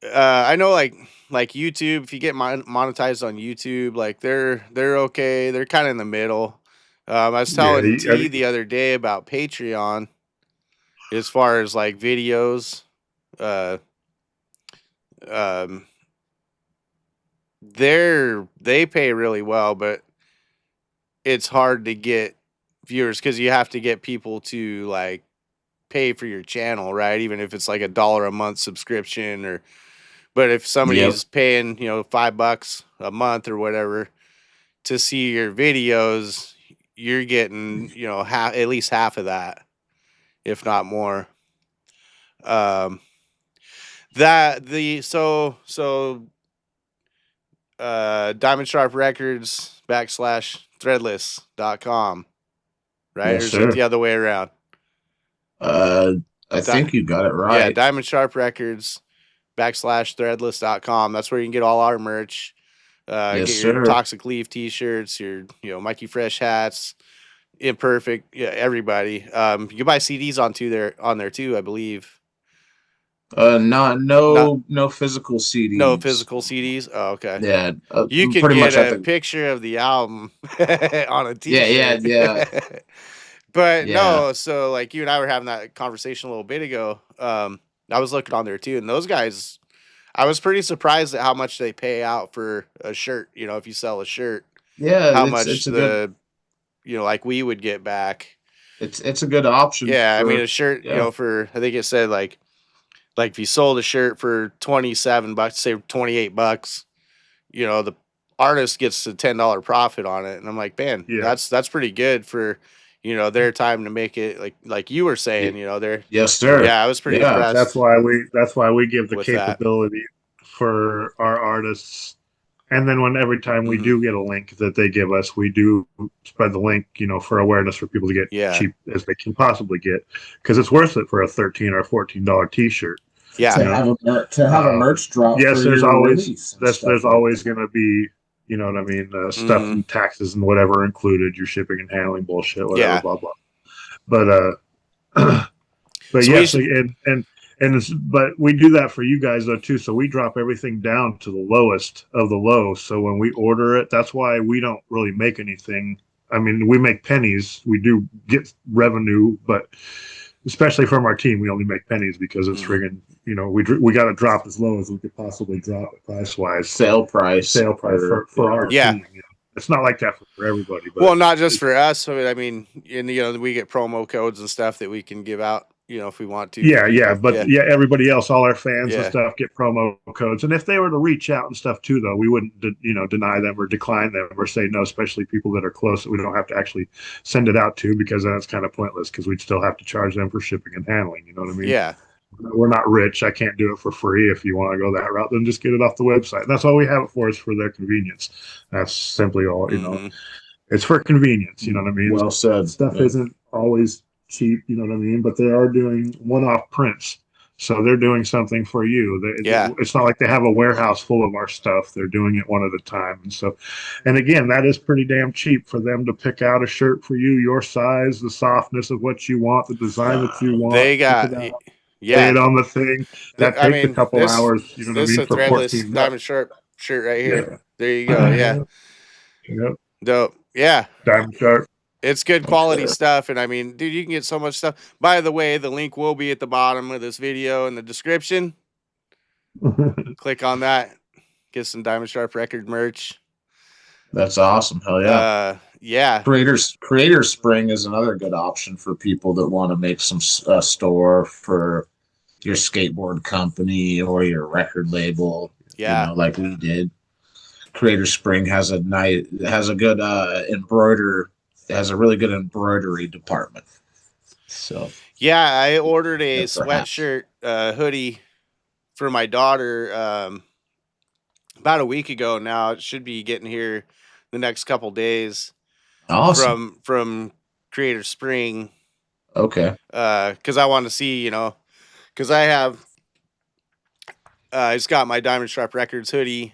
I know, like YouTube. If you get monetized on YouTube, like they're okay. They're kind of in the middle. I was telling T the other day about Patreon, as far as like videos. They pay really well, but it's hard to get viewers because you have to get people to like pay for your channel, right? Even if it's like $1 a month subscription, but if somebody's paying, $5 a month or whatever to see your videos, you're getting, at least half of that, if not more. Diamond Sharp Records /threadless.com, right? Yes, or is sir. it the other way around? I think you got it right. Yeah, Diamond Sharp Records /threadless.com. That's where you can get all our merch. Yes, get your sir. Toxic Leaf t-shirts, your Mikey Fresh hats, Imperfect, yeah, everybody. You can buy CDs on there too, I believe. No physical CDs. No physical CDs. Oh, okay. Yeah, you can pretty get much a picture of the album on a Yeah. t-shirt. But Yeah. no, so like you and I were having that conversation a little bit ago. I was looking on there too, and those guys, I was pretty surprised at how much they pay out for a shirt. If you sell a shirt, Yeah, how much like we would get back. It's a good option. Yeah, I mean a shirt, for I think it said like if you sold a shirt for $27, say $28, the artist gets a $10 profit on it, and I'm like, man, that's pretty good for their time to make it like you were saying, they're yes, sir. Yeah, I was pretty impressed. That's why we give the capability for our artists. And then every time we do get a link that they give us, we do spread the link, for awareness for people to get cheap as they can possibly get, because it's worth it for a $13 or $14 t-shirt. Yeah, to have a merch drop. Yes, there's always going to be, you know what I mean, stuff and taxes and whatever included, your shipping and handling bullshit, whatever, blah blah. But but so yes, but we do that for you guys though too. So we drop everything down to the lowest of the low. So when we order it, that's why we don't really make anything. I mean, we make pennies. We do get revenue, but especially from our team, we only make pennies because it's friggin', we got to drop as low as we could possibly drop it price-wise. Sale price for our team. It's not like that for everybody. But well, not just for us. I mean, we get promo codes and stuff that we can give out, if we want to. But everybody else, all our fans and stuff get promo codes. And if they were to reach out and stuff too, though, we wouldn't, deny them or decline them or say no, especially people that are close that we don't have to actually send it out to, because then it's kind of pointless because we'd still have to charge them for shipping and handling. You know what I mean? Yeah. We're not rich. I can't do it for free. If you want to go that route, then just get it off the website. And that's all we have it for, is for their convenience. That's simply all, it's for convenience. You know what I mean? Well said. Stuff isn't always cheap, you know what I mean? But they are doing one-off prints. So they're doing something for you. Yeah. It's not like they have a warehouse full of our stuff. They're doing it one at a time. And so, and again, that is pretty damn cheap for them to pick out a shirt for you, your size, the softness of what you want, the design that you want. They got, pick it out, lay yeah. it on the thing. That I takes a mean, couple hours, you know what I this is mean, a for threadless 14 Diamond bucks. Sharp shirt right here. Yeah. There you go. Yeah. Yep. Dope. Yeah. Diamond Sharp. It's good quality stuff. And I mean, dude, you can get so much stuff. By the way, the link will be at the bottom of this video in the description. Click on that. Get some Diamond Sharp Record merch. That's awesome. Hell yeah. Yeah. Creator Spring is another good option for people that want to make some store for your skateboard company or your record label. Yeah. You know, like we did. Creator Spring has a good has a really good embroidery department. So yeah, I ordered a perhaps. sweatshirt hoodie for my daughter about a week ago now. It should be getting here the next couple days. Awesome. From Creator Spring. Okay. Because I want to see, because I have I just got my Diamond Sharp Records hoodie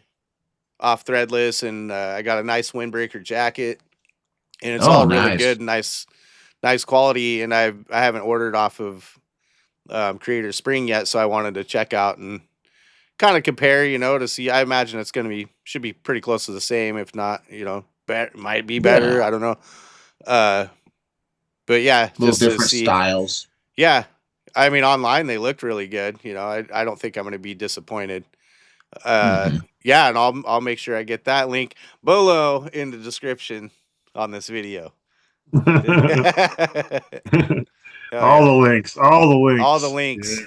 off Threadless, and I got a nice windbreaker jacket, and it's all really good, nice quality. And I haven't ordered off of Creator Spring yet, so I wanted to check out and kind of compare, to see. I imagine it's should be pretty close to the same, if not, might be better. I don't know. But yeah, just different styles. Yeah. I mean, online they looked really good. I don't think I'm going to be disappointed. Yeah, and I'll make sure I get that link below in the description on this video. All the links. All the links.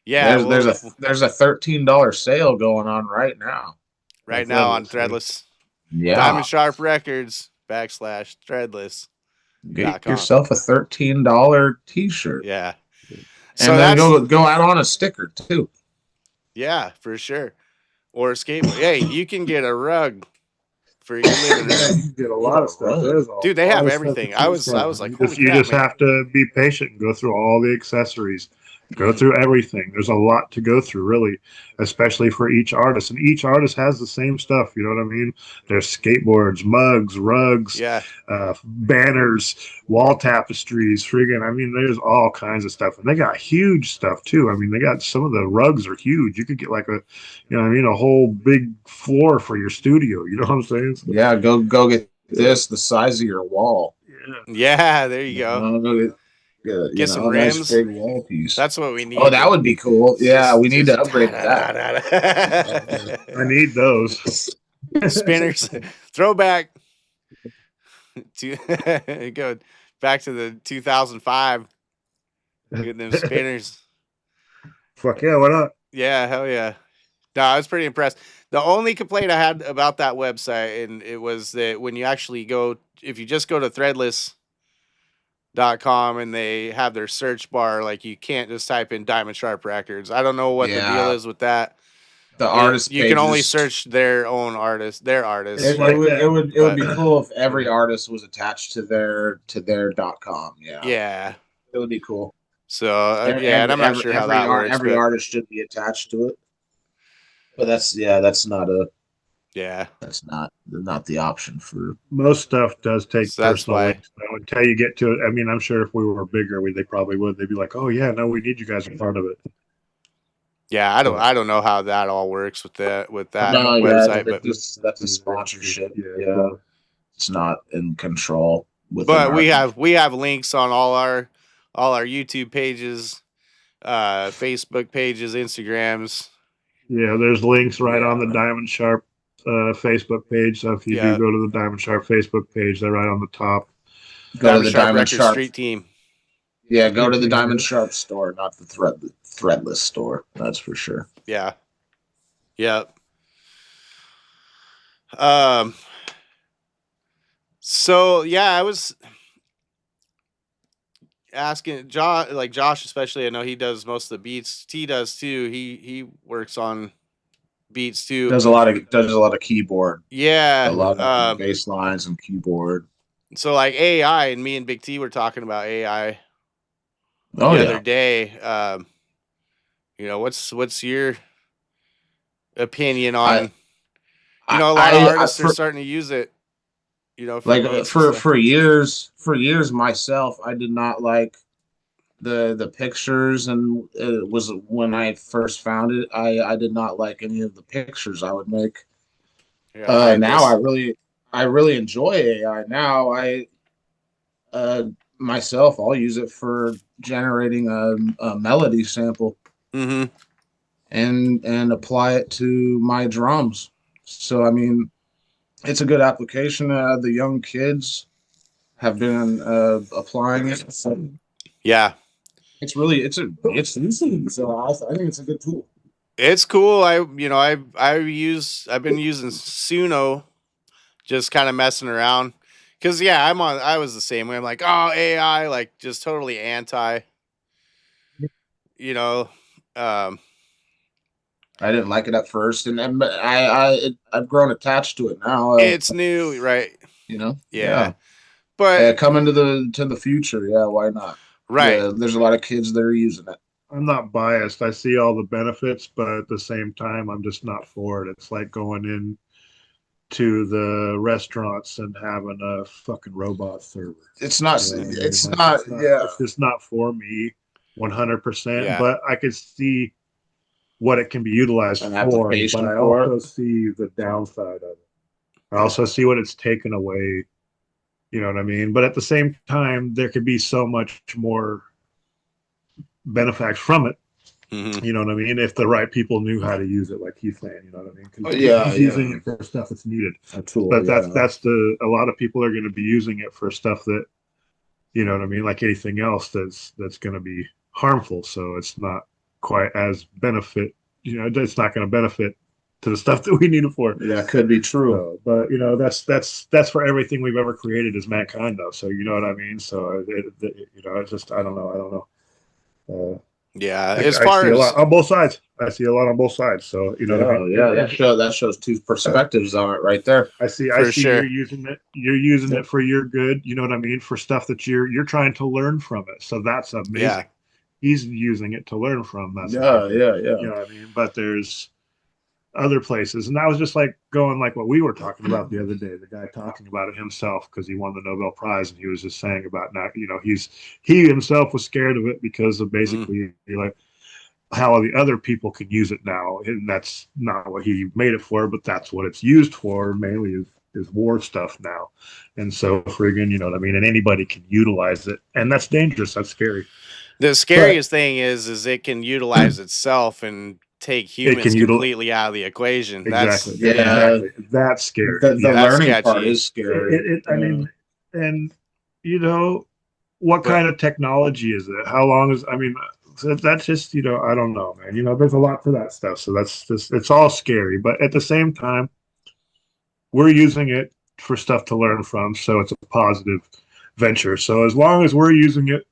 Yeah. There's a $13 sale going on right now. Right now on Threadless. Yeah. Diamond Sharp Records /Threadless. Get yourself a $13 t-shirt. Yeah. So and then go add on a sticker too. Yeah, for sure. Or a skateboard. Hey, you can get a rug for your living room. You get a lot of stuff. Dude, they have everything. I was like, you just have to be patient and go through all the accessories. Go through everything. There's a lot to go through, really, especially for each artist. And each artist has the same stuff. You know what I mean? There's skateboards, mugs, rugs, banners, wall tapestries, there's all kinds of stuff. And they got huge stuff, too. I mean, they got some of the rugs are huge. You could get like a whole big floor for your studio. You know what I'm saying? So, yeah, go get this the size of your wall. Yeah, there you go. Get some rims. Nice big wall piece. That's what we need. Oh, that would be cool. Yeah, we need to upgrade that. I need those spinners. Throwback to go back to the 2005. Get them spinners. Fuck yeah! What up? Yeah, hell yeah. No, I was pretty impressed. The only complaint I had about that website, and it was that when you actually if you just go to Threadless.com and they have their search bar, like you can't just type in Diamond Sharp Records. I don't know what the deal is with that. The artist you can only search their artists. It would be cool if every artist was attached to their .com. Yeah, it would be cool. So and I'm not sure how that works. Every artist should be attached to it. But that's not the option for most stuff. Does take personal links until you get to it. I mean, I'm sure if we were bigger, they probably would. They'd be like, "Oh yeah, no, we need you guys a part of it." Yeah, I don't know how that all works with that website, but that's a sponsorship. Yeah, it's not in control. But we have links on all our YouTube pages, Facebook pages, Instagrams. Yeah, there's links right on the Diamond Sharp Facebook page. So if you do go to the Diamond Sharp Facebook page, they're right on the top. Go to the Diamond Sharp Street Team. Yeah, go to the Diamond Sharp store, not the Threadless store. That's for sure. Yeah. Yep. So yeah, I was asking Josh, especially. I know he does most of the beats. T does too. He works on beats too. Does a lot of keyboard. Yeah. A lot of bass lines and keyboard. So like AI, and me and Big T were talking about AI the other day. What's your opinion on, I a lot of I artists are for starting to use it, for like beats and for stuff. years myself, I did not like the pictures, and it was when I first found it. I did not like any of the pictures I would make. I gotta find Now this. I really enjoy AI. Now I uh myself, I'll use it for generating a melody sample Mm-hmm. and apply it to my drums. So I mean, it's a good application. The young kids have been applying it. So Yeah, it's really it's easy. So I think it's a good tool. it's cool. I've been using Suno, just kind of messing around. Cause yeah, I was the same way. I'm like, oh, AI, like just totally anti, you know. Um, I didn't like it at first, and I've grown attached to it now. it's new, right? Yeah. Yeah. But Coming to the future, yeah, why not? right. There's a lot of kids that are using it. I'm not biased. I see all the benefits, but at the same time, I'm just not for it. It's like going in to the restaurants and having a fucking robot server. It's not. You know what I mean? It's Like, not. Yeah. it's just not for me 100%, Yeah. but I could see what it can be utilized An for, application but I for it. also see the downside of it. I also see what it's taken away. You know what I mean? But at the same time, there could be so much more benefacts from it. Mm-hmm. You know what I mean? If the right people knew how to use it, like he's saying, you know what I mean? Because he's using it for stuff that's needed. A tool, But yeah. that's a lot of people are going to be using it for stuff that, you know what I mean, like anything else that's going to be harmful. So it's not quite as benefit. You know, it's not going to benefit to the stuff that we need it for. That could be true. So, but you know, that's for everything we've ever created as mankind, though. So you know what I mean. So you know, it's just I don't know. Yeah. I As I far see a as lot on both sides. I see a lot on both sides. So you know what I mean. Yeah, that shows two perspectives on it right there. I For see sure. you're using it. You're using it for your good. You know what I mean, for stuff that you're trying to learn from it. So that's amazing. Yeah. He's using it to learn from. That's Yeah. You know what I mean. But there's other places, and that was just like going like what we were talking about the other day. The guy talking about it himself because he won the Nobel Prize, and he was just saying about now. You know, he himself was scared of it because of basically like how the other people can use it now, and that's not what he made it for, but that's what it's used for mainly is war stuff now. And so friggin', you know what I mean, and anybody can utilize it, and that's dangerous, that's scary. The scariest thing is it can utilize itself and take It can humans completely out of the equation. exactly. Yeah. That's scary. The That's learning sketchy. part is scary. I mean, and you know, what kind of technology is it? How long is? I mean, that's just, you know, I don't know, man. You know, there's a lot to that stuff. So that's just, it's all scary. But at the same time, we're using it for stuff to learn from. So it's a positive venture. So as long as we're using it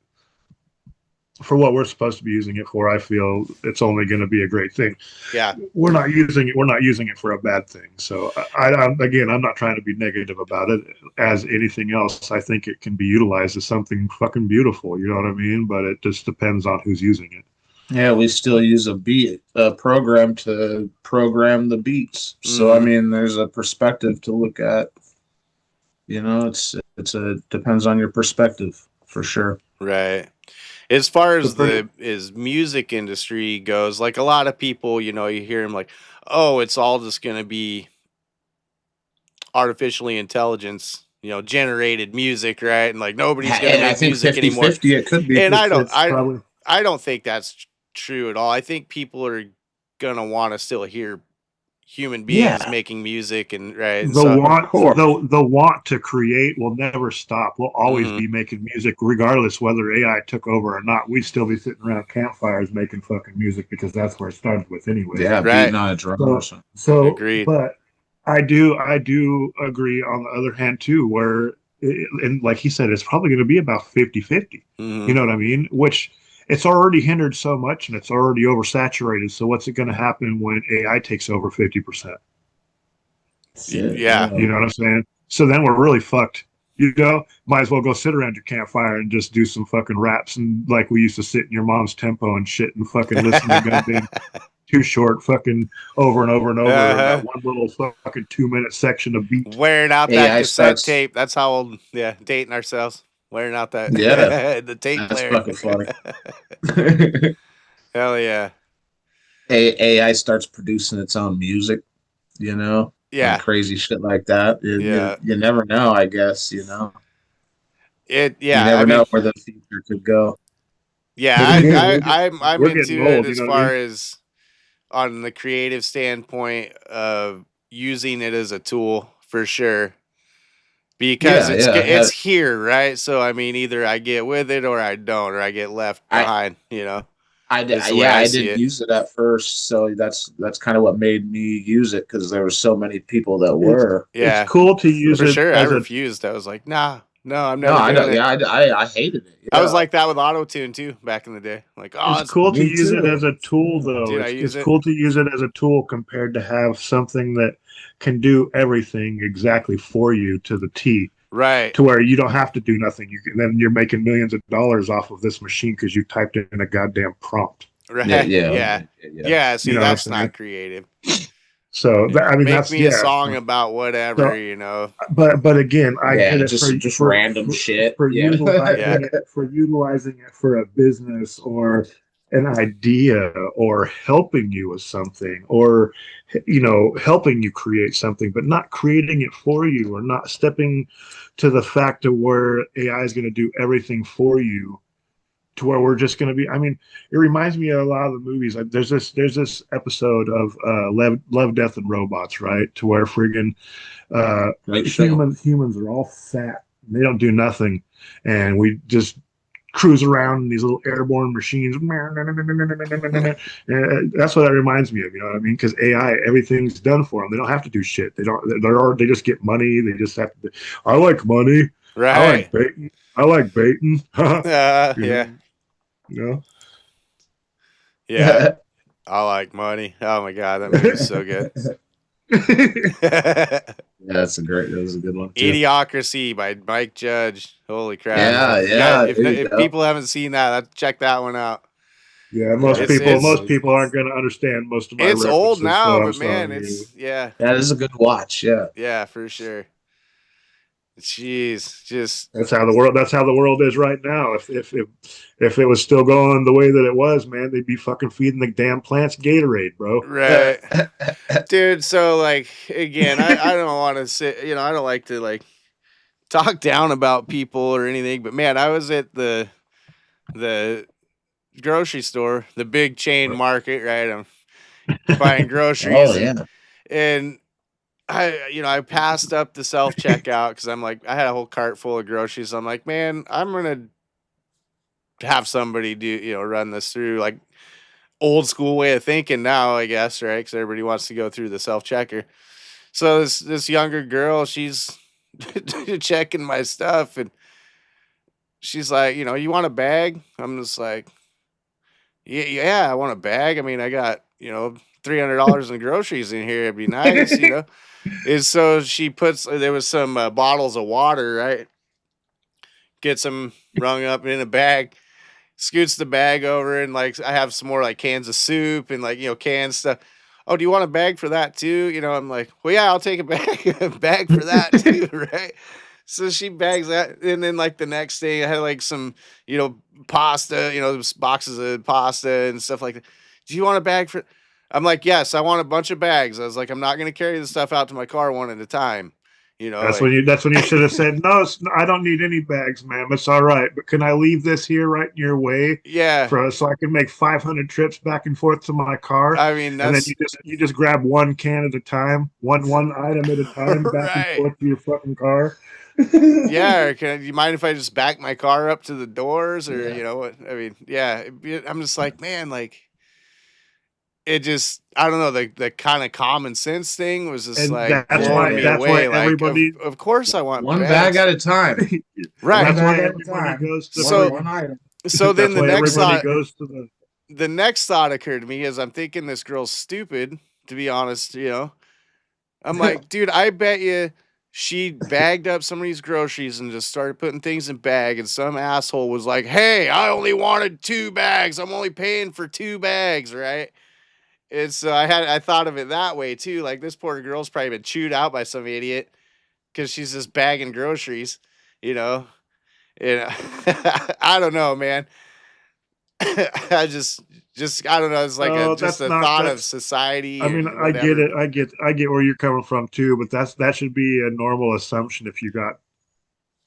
for what we're supposed to be using it for, I feel it's only going to be a great thing. Yeah. We're not using it for a bad thing. So again, I'm not trying to be negative about it. As anything else, I think it can be utilized as something fucking beautiful. You know what I mean? But it just depends on who's using it. Yeah, we still use a program to program the beats. So I mean, there's a perspective to look at. You know, it's a depends on your perspective for sure. Right. As far as the music industry goes, like a lot of people, you hear them like, oh, it's all just going to be artificially intelligence, generated music, right? And like nobody's going to make music anymore. 50-50 it could be. And I don't think that's true at all. I think people are going to want to still hear human beings making music and right. And the want to create will never stop. We'll always be making music regardless whether AI took over or not. We'd still be sitting around campfires making fucking music because that's where it started with anyway. Yeah, right. Beating on a drum. So agreed. But I do agree on the other hand too, where and like he said, it's probably going to be about 50-50. You know what I mean? Which it's already hindered so much and it's already oversaturated. So what's it going to happen when AI takes over 50%? Yeah. You know what I'm saying? So then we're really fucked. You know, might as well go sit around your campfire and just do some fucking raps and like we used to sit in your mom's tempo and shit and fucking listen to goddamn Too Short fucking over and over and over Uh-huh. that one little fucking 2 minute section of beat. Wearing out that AI cassette starts. tape. That's how old. Yeah, dating ourselves. Wearing out that. Yeah, the tape that's player. fucking funny. Hell yeah. AI starts producing its own music, you know, and Yeah. crazy shit like that. Yeah. You never know, I guess, you know. It. You Yeah. never I mean. know where the future could go. Yeah. But again, I'm we're getting into it old, you as know what I far mean? as on the creative standpoint of using it as a tool for sure. Because Yeah, it's here, right? So I mean, either I get with it or I don't, or I get left I behind. You know, I is the way yeah, I I see didn't it. use it at first, so that's kind of what made me use it because there were so many people that were. It's Yeah, cool to use for it sure. I as a refused. I was like, nah, no, I'm No, never I doing don't. it. Yeah, I hated it. I was Yeah, like that with auto tune too back in the day. Like, oh, it's it's, cool to me use it too. as a tool Yeah. though. dude, I It's use it. cool to use it as a tool compared to have something that can do everything exactly for you to the T. Right. To where you don't have to do nothing. Then you're making millions of dollars off of this machine because you typed in a goddamn prompt. Right. Yeah, Yeah. Yeah. See, You know what I'm that's saying? not creative. So I mean, Make that's me a yeah. song about whatever, So, you know. but again, I Yeah, get it just random shit. for Yeah. utilizing Yeah. it for a business or an idea or helping you with something or helping you create something, but not creating it for you or not stepping to the fact of where AI is going to do everything for you to where we're just going to be. I mean, it reminds me of a lot of the movies. Like there's this episode of Love, Death, and Robots, right? To where friggin' Great show. humans are all fat. They don't do nothing, and we just cruise around in these little airborne machines. And that's what that reminds me of. You know what I mean? Because AI, everything's done for them. They don't have to do shit. They don't. They just get money. They just have to. I like money. I Right. like baiting. I like baiting. Yeah. You Yeah. I like money. Oh my god, that movie's so good. know. That was a good one too. Idiocracy by Mike Judge. Holy crap! Yeah, If you yeah. guys- there you if go. people haven't seen that, check that one out. Yeah, most It's- people aren't going to understand most of my It's old references, now, so I'm but man, sorry. it's yeah, That is a good watch. Yeah. yeah, for sure. Jeez, just That's how the world is right now. If it was still going the way that it was, man, they'd be fucking feeding the damn plants Gatorade, bro. right, dude. So like again, I don't want to say, I don't like to like talk down about people or anything, but man, I was at the grocery store, the big chain market, right? I'm buying groceries, Oh yeah. and I passed up the self checkout because I'm like, I had a whole cart full of groceries. I'm like, man, I'm gonna have somebody run this through like old school way of thinking now, I guess, right? Because everybody wants to go through the self checker. So this younger girl, she's checking my stuff, and she's like, you want a bag? I'm just like, yeah, I want a bag. I mean, I got $300 in groceries in here. It'd be nice. And so she there was some bottles of water, right? Gets them rung up in a bag, scoots the bag over, and like I have some more like cans of soup and like canned stuff. Oh, do you want a bag for that too? I'm like, well, yeah, I'll take a bag for that too, right? So she bags that, and then like the next thing, I had like some pasta, boxes of pasta and stuff like that. Do you want a bag for? I'm like, yes, I want a bunch of bags. I was like, I'm not going to carry the stuff out to my car one at a time. That's when you should have said, no, I don't need any bags, ma'am. It's all right. But can I leave this here right in your way? Yeah. So I can make 500 trips back and forth to my car. I mean, and then you just grab one can at a time, one item at a time, back and forth to your fucking car. Yeah, or you mind if I just back my car up to the doors, or what? I mean, yeah. I'm just like, man, like it just, I don't know, the kind of common sense thing was just like blowing me away. Like, everybody, of course I want one bags. bag at a time. Right. That's why everybody goes to one item. So then the next thought goes to the next thought occurred to me is I'm thinking this girl's stupid, to be honest, I'm like, dude, I bet you she bagged up somebody's groceries and just started putting things in bag, and some asshole was like, "Hey, I only wanted 2 bags. I'm only paying for 2 bags, right?" And so I thought of it that way too. Like, this poor girl's probably been chewed out by some idiot because she's just bagging groceries, you know. And I don't know, man. I just I don't know. It's like Oh, just that's a not thought of that's. society I mean, and I get whatever. it. I get where you're coming from too. But that should be a normal assumption if you got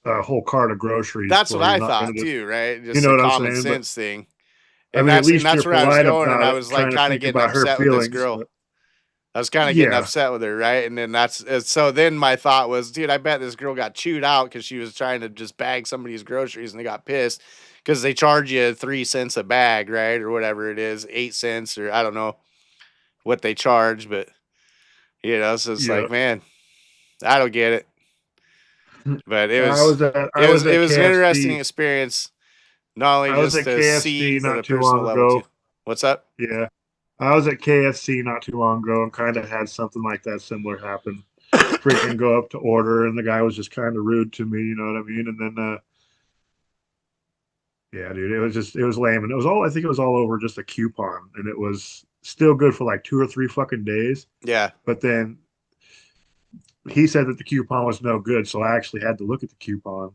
a whole cart of groceries, That's what for you're I not going thought to just, too, right? you Just know a what I'm common saying. But sense thing. I And mean, at least that's you're where I was polite going, and about I it, was like trying to kind of think getting about her upset with this feelings. girl. But I was kind of getting yeah, upset with her, right? And then so then my thought was, dude, I bet this girl got chewed out because she was trying to just bag somebody's groceries, and they got pissed because they charge you 3 cents a bag, right, or whatever it is, 8 cents, or I don't know what they charge, but so it's yeah. like, man, I don't get it. But it I was was at I it was was it at was an interesting KFC. experience, not only I was just at to see, KFC but not a too personal long level too. ago. What's up? Yeah, I was at KFC not too long ago and kind of had something like that similar happen. Freaking go up to order, and the guy was just kind of rude to me. You know what I mean? And then yeah, dude, it was lame, and it was all I think it was all over just a coupon, and it was still good for like 2 or 3 fucking days. Yeah. But then he said that the coupon was no good, so I actually had to look at the coupon,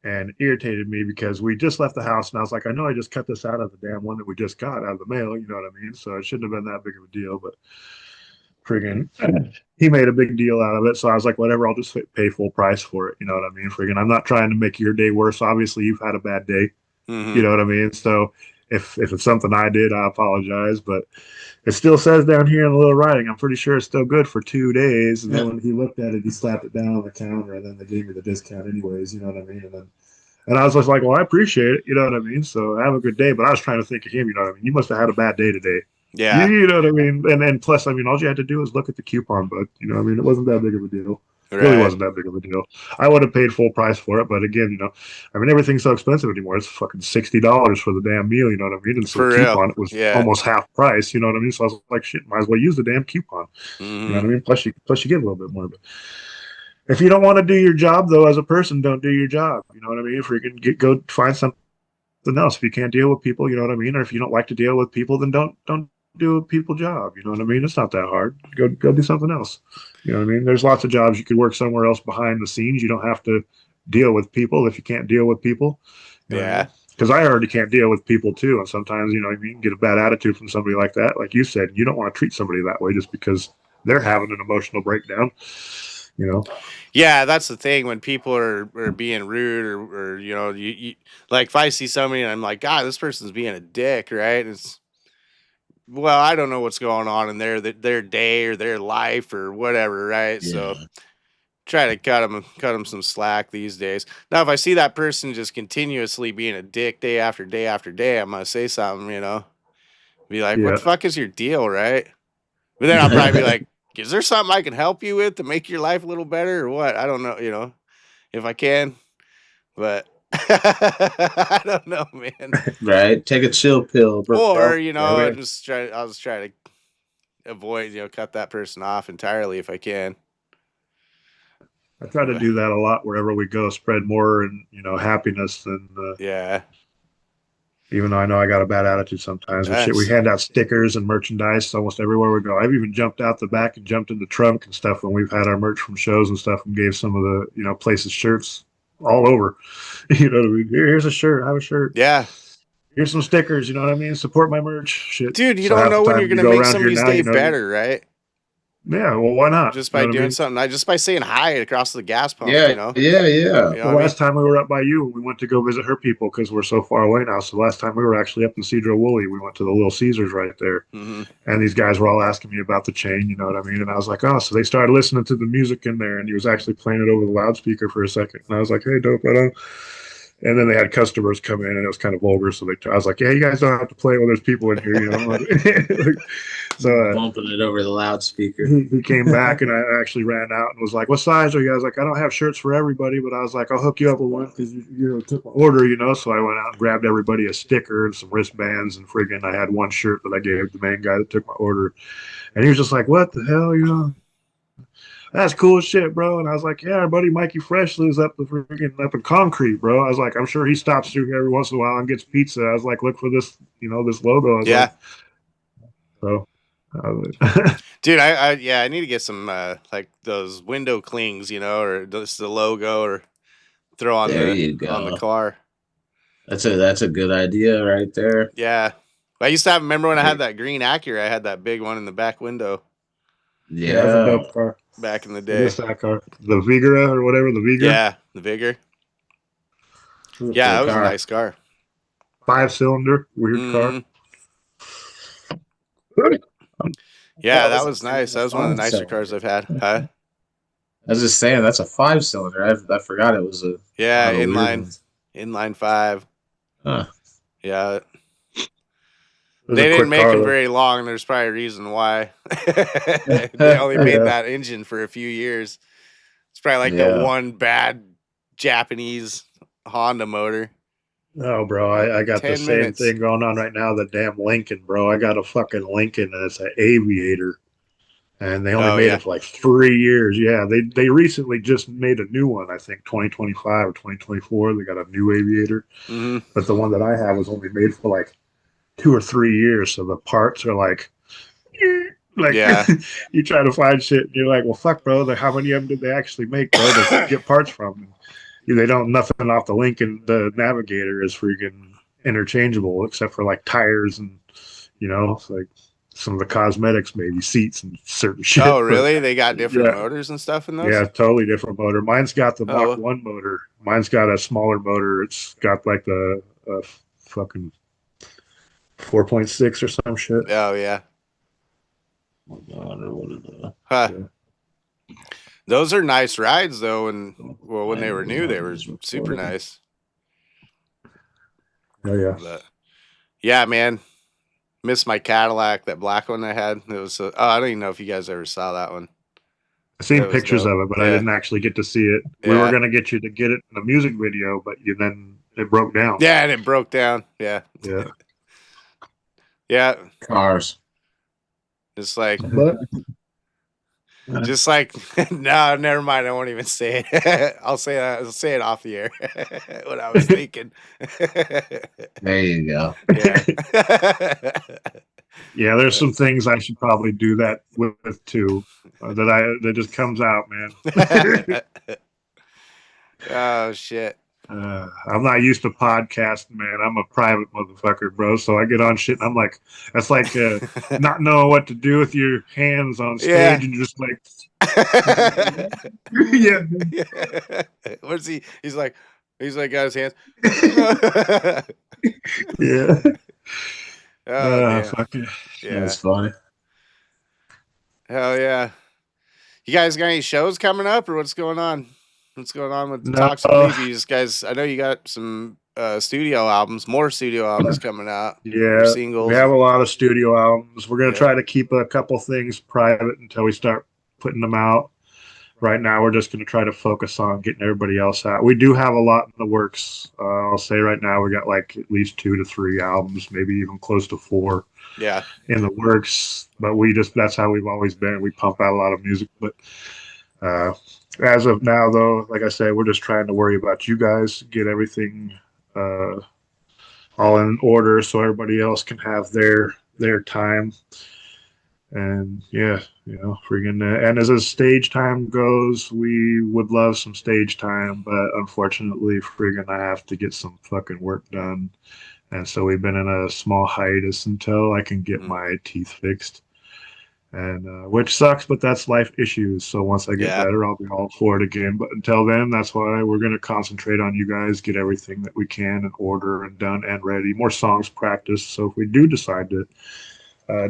and it irritated me because we just left the house, and I was like, I know I just cut this out of the damn one that we just got out of the mail, you know what I mean? So it shouldn't have been that big of a deal, but friggin' he made a big deal out of it. So I was like, whatever, I'll just pay full price for it, you know what I mean? Friggin', I'm not trying to make your day worse. Obviously, you've had a bad day. You Mm-hmm. know what I mean? So if it's something I did, I apologize. But it still says down here in the little writing, I'm pretty sure it's still good for 2 days. And then when he looked at it, he slapped it down on the counter, and then they gave me the discount anyways. You know what I mean? And I was just like, well, I appreciate it. You know what I mean? So have a good day. But I was trying to think of him. You know what I mean? You must have had a bad day today. Yeah. You know what I mean? And plus, I mean, all you had to do was look at the coupon book. You know what I mean? It wasn't that big of a deal. Really Right. wasn't that big of a deal. I would have paid full price for it, but again, I mean, everything's so expensive anymore. It's fucking $60 for the damn meal. You know what I mean? And so For the real. coupon, it was Yeah. almost half price. You know what I mean? So I was like, shit, might as well use the damn coupon. You know Mm-hmm. what I mean? Plus you get a little bit more. But if you don't want to do your job though, as a person, don't do your job. You know what I mean? If you can go find something else. If you can't deal with people, you know what I mean? Or if you don't like to deal with people, then don't do a people job. You know what I mean? It's not that hard. Go do something else. You know what I mean? There's lots of jobs you could work somewhere else behind the scenes. You don't have to deal with people if you can't deal with people. You know what I Yeah. mean? Because I already can't deal with people too, and sometimes you can get a bad attitude from somebody like that. Like you said, you don't want to treat somebody that way just because they're having an emotional breakdown. You know? Yeah, that's the thing when people are being rude or you like if I see somebody and I'm like, God, this person's being a dick, right? Well, I don't know what's going on in their day or their life or whatever, right? So Yeah. try to cut them some slack these days. Now, if I see that person just continuously being a dick day after day after day, I'm gonna say something, be like, "What Yeah. the fuck is your deal, right?" But then I'll probably be like, "Is there something I can help you with to make your life a little better, or what?" I don't know, if I can, but I don't know, man. Right. Take a chill pill, bro. Or I mean, I'll just try to avoid, cut that person off entirely if I can. I try to But do that a lot wherever we go, spread more and happiness than yeah, even though I know I got a bad attitude sometimes. But shit, we that's hand out stickers and merchandise almost everywhere we go. I've even jumped out the back and jumped in the trunk and stuff when we've had our merch from shows and stuff, and gave some of the places shirts all over. You know what I mean? Here's a shirt. Have a shirt. yeah. Here's some stickers. You know what I mean? Support my merch. Shit. Dude, you So don't half the know when you're time you gonna go make around here somebody's now, day better, right? yeah. Well, why not? Just You by know what I doing mean? something, just by saying hi across the gas pump, Yeah. Yeah. Yeah. You know The what I mean? last time we were up by you, we went to go visit her people because we're so far away now. So the last time we were actually up in Cedro Woolley, we went to the Little Caesars right there. Mm-hmm. And these guys were all asking me about the chain, you know what I mean? And I was like, oh, so they started listening to the music in there, and he was actually playing it over the loudspeaker for a second. And I was like, hey, dope, right on. And then they had customers come in, and it was kind of vulgar. So I was like, yeah, you guys don't have to play when there's people in here, So Bumping it over the loudspeaker. he came back, and I actually ran out and was like, what size are you guys? Like, I don't have shirts for everybody, but I was like, I'll hook you up with one because you took my order, So I went out and grabbed everybody a sticker and some wristbands, and friggin' I had one shirt that I gave the main guy that took my order. And he was just like, what the hell, that's cool as shit, bro. And I was like, yeah, our buddy Mikey Fresh lives up the freaking up in Concrete, bro. I was like, I'm sure he stops through here every once in a while and gets pizza. I was like, look for this, this logo. I was Yeah. like, so. I was like, Dude, I need to get some like those window clings, or just the logo, or throw on There you on the go. car. That's a good idea right there. Yeah. I used to remember when I had that green Acura, I had that big one in the back window yeah, that's a Yeah. dope car. back in the What day. is that car? The Vigora or whatever, the Vigor? Yeah, the Vigor. Yeah, that was a car. nice car. 5-cylinder, weird car. Mhm. Yeah, that was nice. That was one of the nicer cars I've had. Huh? I was just saying that's a 5-cylinder. I forgot it was a Yeah, one of the weird inline ones. 5. Huh. Yeah. It was They a didn't quick make car, them though. very long. There's probably a reason why. They only made Yeah. that engine for a few years. It's probably like Yeah. the one bad Japanese Honda motor. No, bro, I got the 10 same minutes. thing going on right now. The damn Lincoln, bro. I got a fucking Lincoln, and it's an Aviator, and they only Oh, made yeah. it for like 3 years. Yeah, they recently just made a new one. I think 2025 or 2024. They got a new Aviator, Hmm. but the one that I have was only made for like 2 or 3 years. So the parts are like, Yeah. you try to find shit, and you're like, well, fuck, bro. How many of them did they actually make, bro, to get parts from? They don't, nothing off the Lincoln. The Navigator is freaking interchangeable except for like tires and it's like some of the cosmetics, maybe seats and certain shit. Oh, but really? They got different yeah, motors and stuff in those? yeah, totally different motor. Mine's got the Oh. Mach 1 motor. Mine's got a smaller motor. It's got like the fucking 4.6 or some shit. Oh, yeah. Huh. Huh. Those are nice rides, though. And when they were new, they were super nice. Oh yeah. But, yeah, man. Miss my Cadillac, that black one I had. It was. I don't even know if you guys ever saw that one. I've seen That was pictures dope. of it, but I Yeah. didn't actually get to see it. We were Yeah. gonna get you to get it in a music video, but then it broke down. Yeah, and it broke down. Yeah. Yeah. Yeah. Cars. Just like, But no, never mind. I won't even say it. I'll say it off the air. What I was thinking. There you go. Yeah. yeah, there's some things I should probably do that with too. That just comes out, man. Oh shit. I'm not used to podcasting, man. I'm a private motherfucker, bro. So I get on shit, and I'm like, that's like not knowing what to do with your hands on stage, Yeah. and you're just like, yeah, What's he? He's like, got his hands. yeah. Oh, damn. Fuck it. Yeah. That's funny. Hell yeah. You guys got any shows coming up, or what's going on? What's going on with the No. Toxic Leaf? You guys, I know you got some studio albums, more studio albums coming out. Yeah, Singles. we have a lot of studio albums. We're gonna Yeah. try to keep a couple things private until we start putting them out. Right now, we're just gonna try to focus on getting everybody else out. We do have a lot in the works. I'll say right now, we got like at least 2 to 3 albums, maybe even close to 4 Yeah. in the works. But that's how we've always been. We pump out a lot of music. But as of now, though, like I said, we're just trying to worry about you guys, get everything all in order so everybody else can have their time. And yeah, freaking. And as stage time goes, we would love some stage time, but unfortunately, freaking, I have to get some fucking work done. And so we've been in a small hiatus until I can get my teeth fixed. And which sucks, but that's life issues. So once I get better, I'll be all for it again. But until then, that's why we're going to concentrate on you guys, get everything that we can in order and done and ready. More songs practiced. So if we do decide to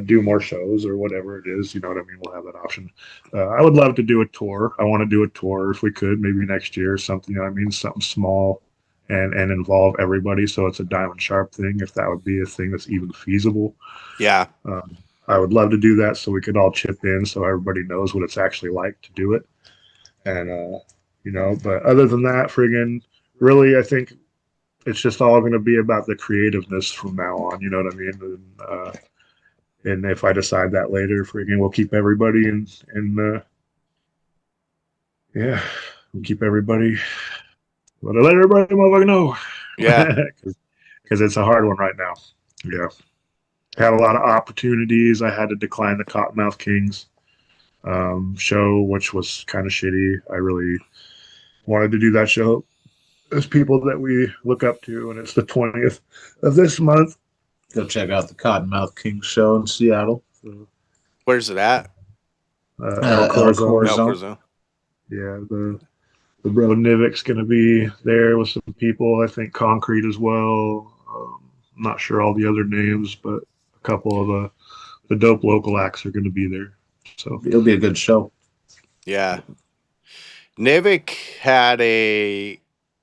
do more shows or whatever it is, you know what I mean, we'll have that option. I would love to do a tour. I want to do a tour if we could, maybe next year or something. You know what I mean, something small and involve everybody. So it's a diamond sharp thing, if that would be a thing that's even feasible. Yeah. I would love to do that so we could all chip in so everybody knows what it's actually like to do it. And, but other than that, friggin', really, I think it's just all going to be about the creativeness from now on. You know what I mean? And if I decide that later, friggin', we'll keep everybody in yeah, we'll keep everybody. Let everybody motherfucking know. Yeah. Because it's a hard one right now. Yeah. Had a lot of opportunities. I had to decline the Cottonmouth Kings show, which was kind of shitty. I really wanted to do that show. There's people that we look up to, and it's the 20th of this month. Go check out the Cottonmouth King show in Seattle. So, Where's it at? El Corazon. El Corazon. Yeah, the bro Nivik's going to be there with some people. I think Concrete as well. I'm not sure all the other names, but a couple of the dope local acts are going to be there. So it'll be a good show. Yeah. Nivik had I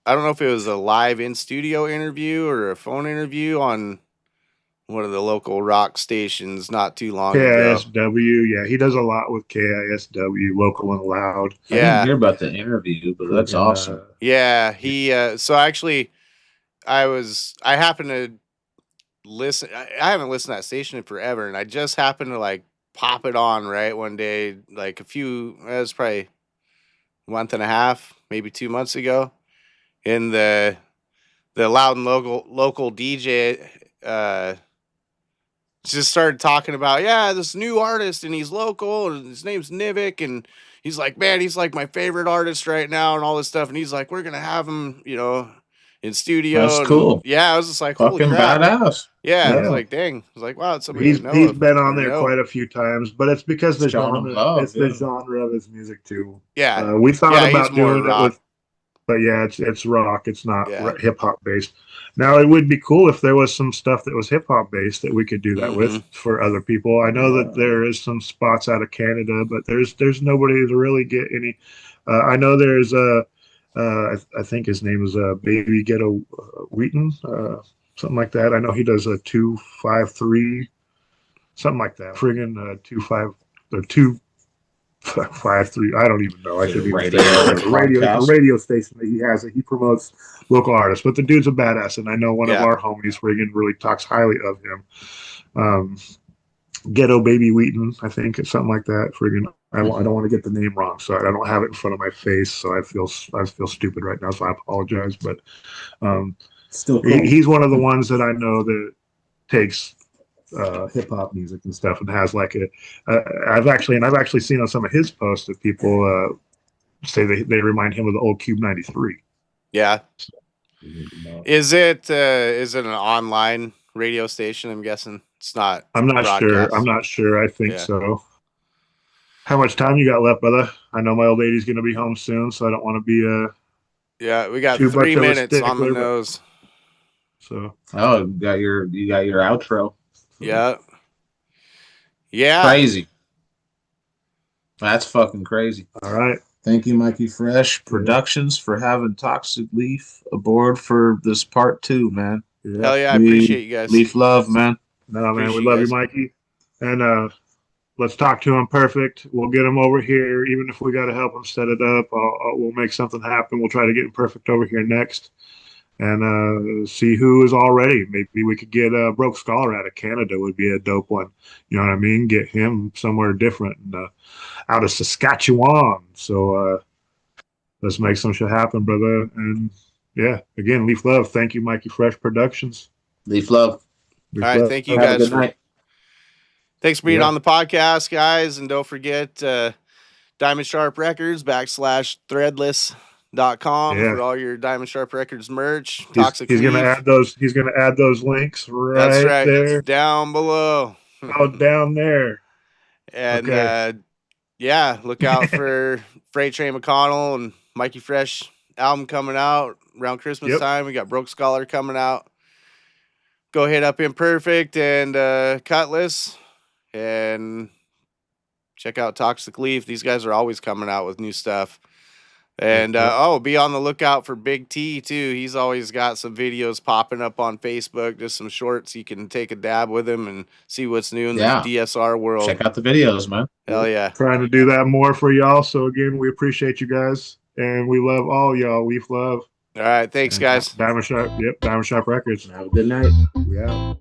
don't know if it was a live in-studio interview or a phone interview on one of the local rock stations not too long ago. KISW, yeah, he does a lot with KISW, local and loud. I didn't hear about the interview, but that's awesome. Yeah, he so actually I happened to listen. I haven't listened to that station in forever, and I just happened to like pop it on right one day, like it was probably a month and a half, maybe 2 months ago, and the loud and local DJ just started talking about this new artist, and he's local, and his name's Nivik, and he's like, man, he's like my favorite artist right now, and all this stuff, and he's like, we're gonna have him, in studio. That's cool. Yeah, I was just like, fucking holy crap. badass. Yeah, I was like, dang. I was like, wow, it's somebody He's been on there quite a few times, but it's because the genre of his music too. Yeah, we thought about doing rock. It with, but yeah, it's rock. It's not hip hop based. Now it would be cool if there was some stuff that was hip hop based that we could do that with for other people. I know that there is some spots out of Canada, but there's nobody to really get any. I know there's I think his name is Baby Ghetto Wheaton, something like that. I know he does a 253, something like that. Friggin' 25 or 253. I don't even know. I should be radio station that he has that he promotes local artists. But the dude's a badass, and I know one of our homies friggin' really talks highly of him. Ghetto Baby Wheaton, I think it's something like that. Friggin', I don't want to get the name wrong, so I don't have it in front of my face, so I feel stupid right now, so I apologize. But still cool. He's one of the ones that I know that takes hip hop music and stuff and has like I've actually seen on some of his posts that people say they remind him of the old Cube 93. Yeah. Is it an online radio station? I'm guessing it's not. I'm not sure. I think so. How much time you got left, brother? I know my old lady's going to be home soon, so I don't want to be yeah, we got 3 minutes on the nose. So you got your outro. Yeah. Crazy. That's fucking crazy. All right. Thank you, Mikey Fresh Productions, for having Toxic Leaf aboard for this part 2, man. Yeah. Hell yeah, I appreciate you guys. Leaf love, man. No, man, we love you, Mikey. And let's talk to Imperfect. We'll get him over here, even if we got to help him set it up. We'll make something happen. We'll try to get Imperfect over here next and see who is all ready. Maybe we could get Broke Scholar out of Canada would be a dope one. You know what I mean? Get him somewhere different out of Saskatchewan. So let's make some shit happen, brother. And yeah, again, Leaf Love. Thank you, Mikey Fresh Productions. Leaf Love. All right, thank you guys. Thanks for being on the podcast, guys. And don't forget Diamond Sharp Records /threadless.com for all your Diamond Sharp Records merch. He's gonna add those links right there. It's down below. Oh, down there. And look out for Freight Train McConnell and Mikey Fresh album coming out around Christmas time. We got Broke Scholar coming out. Go hit up Imperfect and Cutlass and check out Toxic Leaf. These guys are always coming out with new stuff. And be on the lookout for Big T too. He's always got some videos popping up on Facebook, just some shorts. You can take a dab with him and see what's new in the DSR world. Check out the videos, man. Hell yeah. Trying to do that more for y'all. So again, we appreciate you guys and we love all y'all. Leaf love. All right. Thanks, guys. Diamond Sharp. Yep. Diamond Sharp Records. Have a good night. We out.